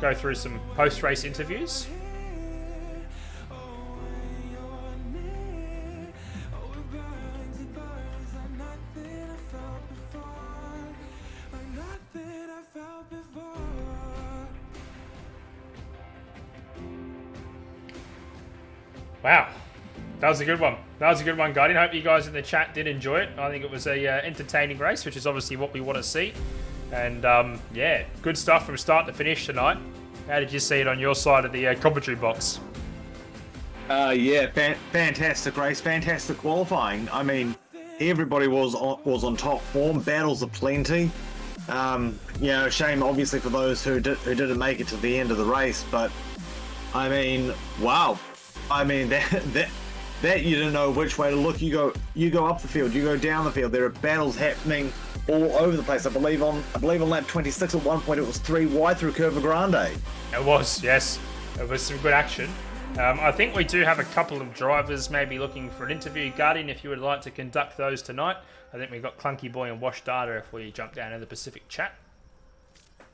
Speaker 3: go through some post-race interviews. Wow, that was a good one. That was a good one, Guardian. Hope you guys in the chat did enjoy it. I think it was a entertaining race, which is obviously what we want to see. And yeah, good stuff from start to finish tonight. How did you see it on your side of the commentary box?
Speaker 4: Yeah, fantastic race, fantastic qualifying. I mean, everybody was on top form. Battles aplenty. You know, shame obviously for those who didn't make it to the end of the race, but I mean, wow. I mean that you don't know which way to look. You go up the field, you go down the field. There are battles happening all over the place. I believe on lap 26 at one point it was 3 wide through Curva Grande.
Speaker 3: It was, yes. It was some good action. I think we do have a couple of drivers maybe looking for an interview. Guardian, if you would like to conduct those tonight. I think we've got Clunky Boy and Wash Data if we jump down in the Pacific chat.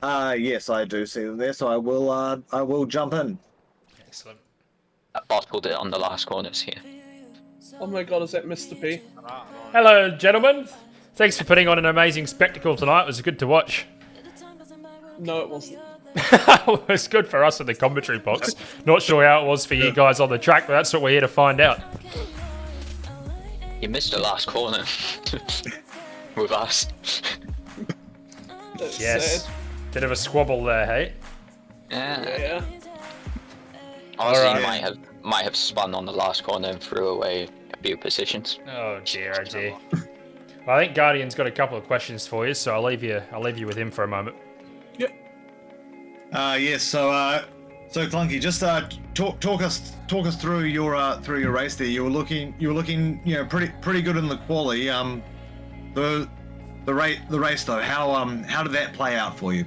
Speaker 4: Yes, I do see them there, so I will jump in.
Speaker 3: Excellent.
Speaker 5: Bottled it on the last corners here.
Speaker 6: Oh my god, is that Mr.P?
Speaker 3: Hello, gentlemen. Thanks for putting on an amazing spectacle tonight. It was good to watch.
Speaker 6: No, it wasn't.
Speaker 3: It was good for us in the commentary box. Not sure how it was for you guys on the track, but that's what we're here to find out.
Speaker 5: You missed the last corner with us.
Speaker 6: That's
Speaker 3: Yes.
Speaker 6: sad.
Speaker 3: Bit of a squabble there, hey?
Speaker 5: Yeah.
Speaker 6: Yeah.
Speaker 5: Honestly,
Speaker 3: Alright.
Speaker 5: you might have spun on the last corner and threw away a few positions.
Speaker 3: Oh dear, oh dear. Well, I think Guardian's got a couple of questions for you, so I'll leave you with him for a moment.
Speaker 6: Yep.
Speaker 4: Yes. So Clunky, just talk us through your race there. You were looking, you know, pretty good in the quali. The race though, how did that play out for you?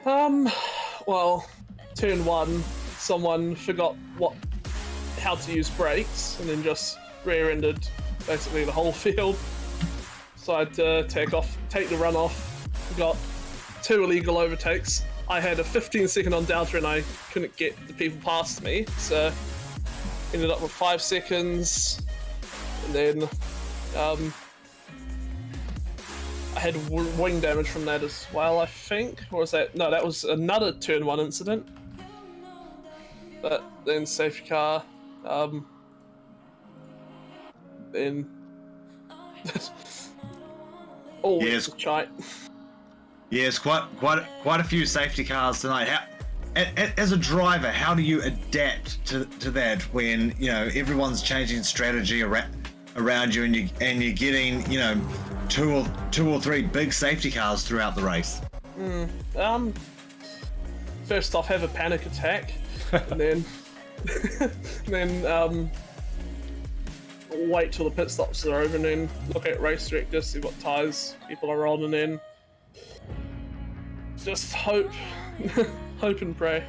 Speaker 6: Well, turn 1, someone forgot how to use brakes and then just rear-ended basically the whole field. So I had to take the run off. Got 2 illegal overtakes. I had a 15-second on Delta and I couldn't get the people past me, so ended up with 5 seconds. And then I had wing damage from that as well, I think. Or was that? No, that was another turn 1 incident. But then safety car, then oh,
Speaker 4: Yes.
Speaker 6: shite.
Speaker 4: Yes, quite a few safety cars tonight. As a driver, how do you adapt to that when, you know, everyone's changing strategy around you and you're getting, you know, two or three big safety cars throughout the race?
Speaker 6: First off, have a panic attack, and then wait till the pit stops are over and then look at race director, see what tyres people are on, and then just hope, hope and pray.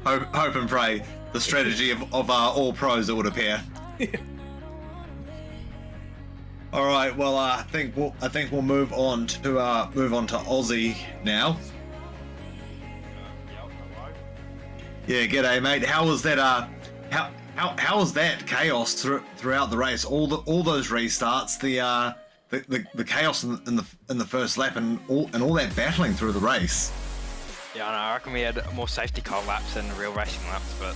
Speaker 4: Hope and pray. The strategy of all pros, it would appear. All right. Well, I think we'll move on to Aussie now. Yeah, g'day, mate. How was that? How was that chaos throughout the race? All those restarts, the chaos in the first lap, and all that battling through the race.
Speaker 7: Yeah, I know. I reckon we had more safety car laps than real racing laps, but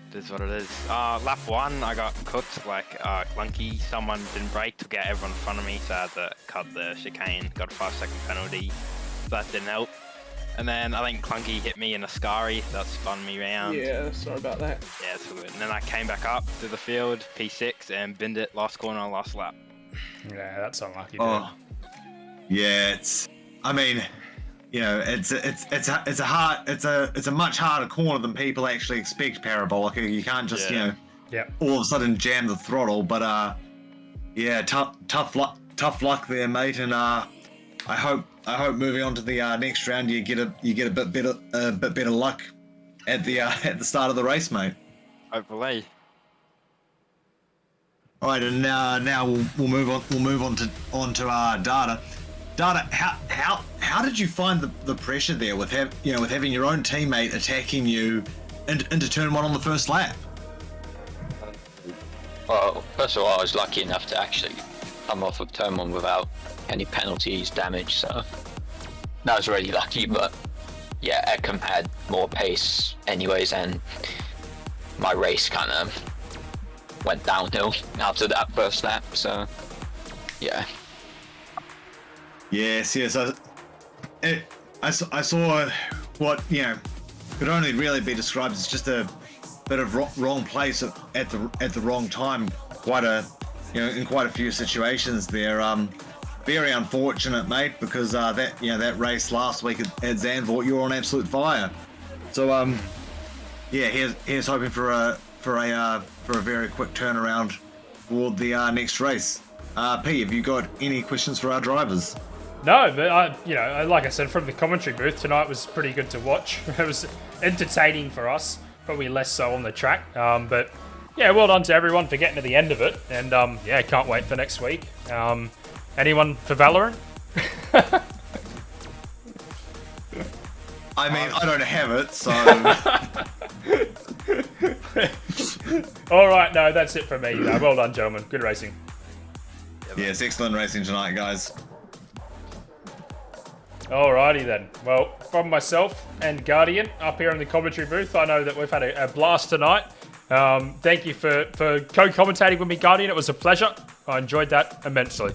Speaker 7: it is what it is. Lap 1, I got cooked like clunky. Someone didn't brake, took out everyone in front of me, so I had to cut the chicane. Got a 5-second penalty. That didn't help. And then I think Clunky hit me in a Scary that spun me around.
Speaker 6: Yeah, sorry about that.
Speaker 7: Yeah, it's all good. And then I came back up to the field, P6, and binned it last corner, last lap.
Speaker 3: Yeah, that's unlucky.
Speaker 4: Oh, yeah. I mean, you know, it's a much harder corner than people actually expect. Parabolica, you can't just all of a sudden jam the throttle. But yeah, tough luck there, mate. And I hope moving on to the next round you get a bit better luck at the start of the race, mate.
Speaker 7: Hopefully.
Speaker 4: All right, and now we'll move on to Data. Data, how did you find the pressure there with having your own teammate attacking you into turn 1 on the first lap?
Speaker 5: Well, first of all, I was lucky enough to actually come off of turn 1 without any penalties, damage, so that was really lucky. But yeah, Eckham had more pace anyways, and my race kind of went downhill after that first lap, so yeah. Yes.
Speaker 4: I saw what could only really be described as just a bit of wrong place at the wrong time. In quite a few situations there. Very unfortunate, mate, because that race last week at Zandvoort, you were on absolute fire. So here's hoping for a very quick turnaround toward the next race. P, have you got any questions for our drivers?
Speaker 3: No, but like I said, from the commentary booth tonight was pretty good to watch. It was entertaining for us, probably less so on the track. But yeah, well done to everyone for getting to the end of it, and can't wait for next week. Anyone for Valorant?
Speaker 4: I mean, I don't have it, so.
Speaker 3: All right, no, that's it for me. Well done, gentlemen. Good racing.
Speaker 4: Yes, excellent racing tonight, guys.
Speaker 3: Alrighty then. Well, from myself and Guardian up here in the commentary booth, I know that we've had a blast tonight. Thank you for co-commentating with me, Guardian. It was a pleasure. I enjoyed that immensely.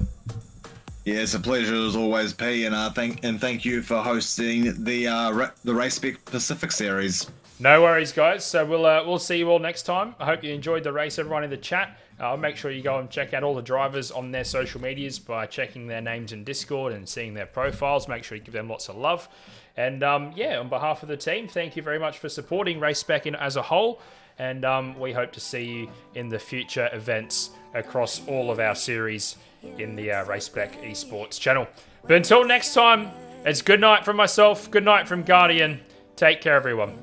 Speaker 4: Yeah, it's a pleasure as always, P, and thank you for hosting the Race Spec Pacific series.
Speaker 3: No worries, guys. So we'll see you all next time. I hope you enjoyed the race, everyone in the chat. Make sure you go and check out all the drivers on their social medias by checking their names in Discord and seeing their profiles. Make sure you give them lots of love. And on behalf of the team, thank you very much for supporting Race Spec as a whole. And we hope to see you in the future events across all of our series in the Race Spec Esports channel. But until next time, it's good night from myself, good night from Guardian. Take care, everyone.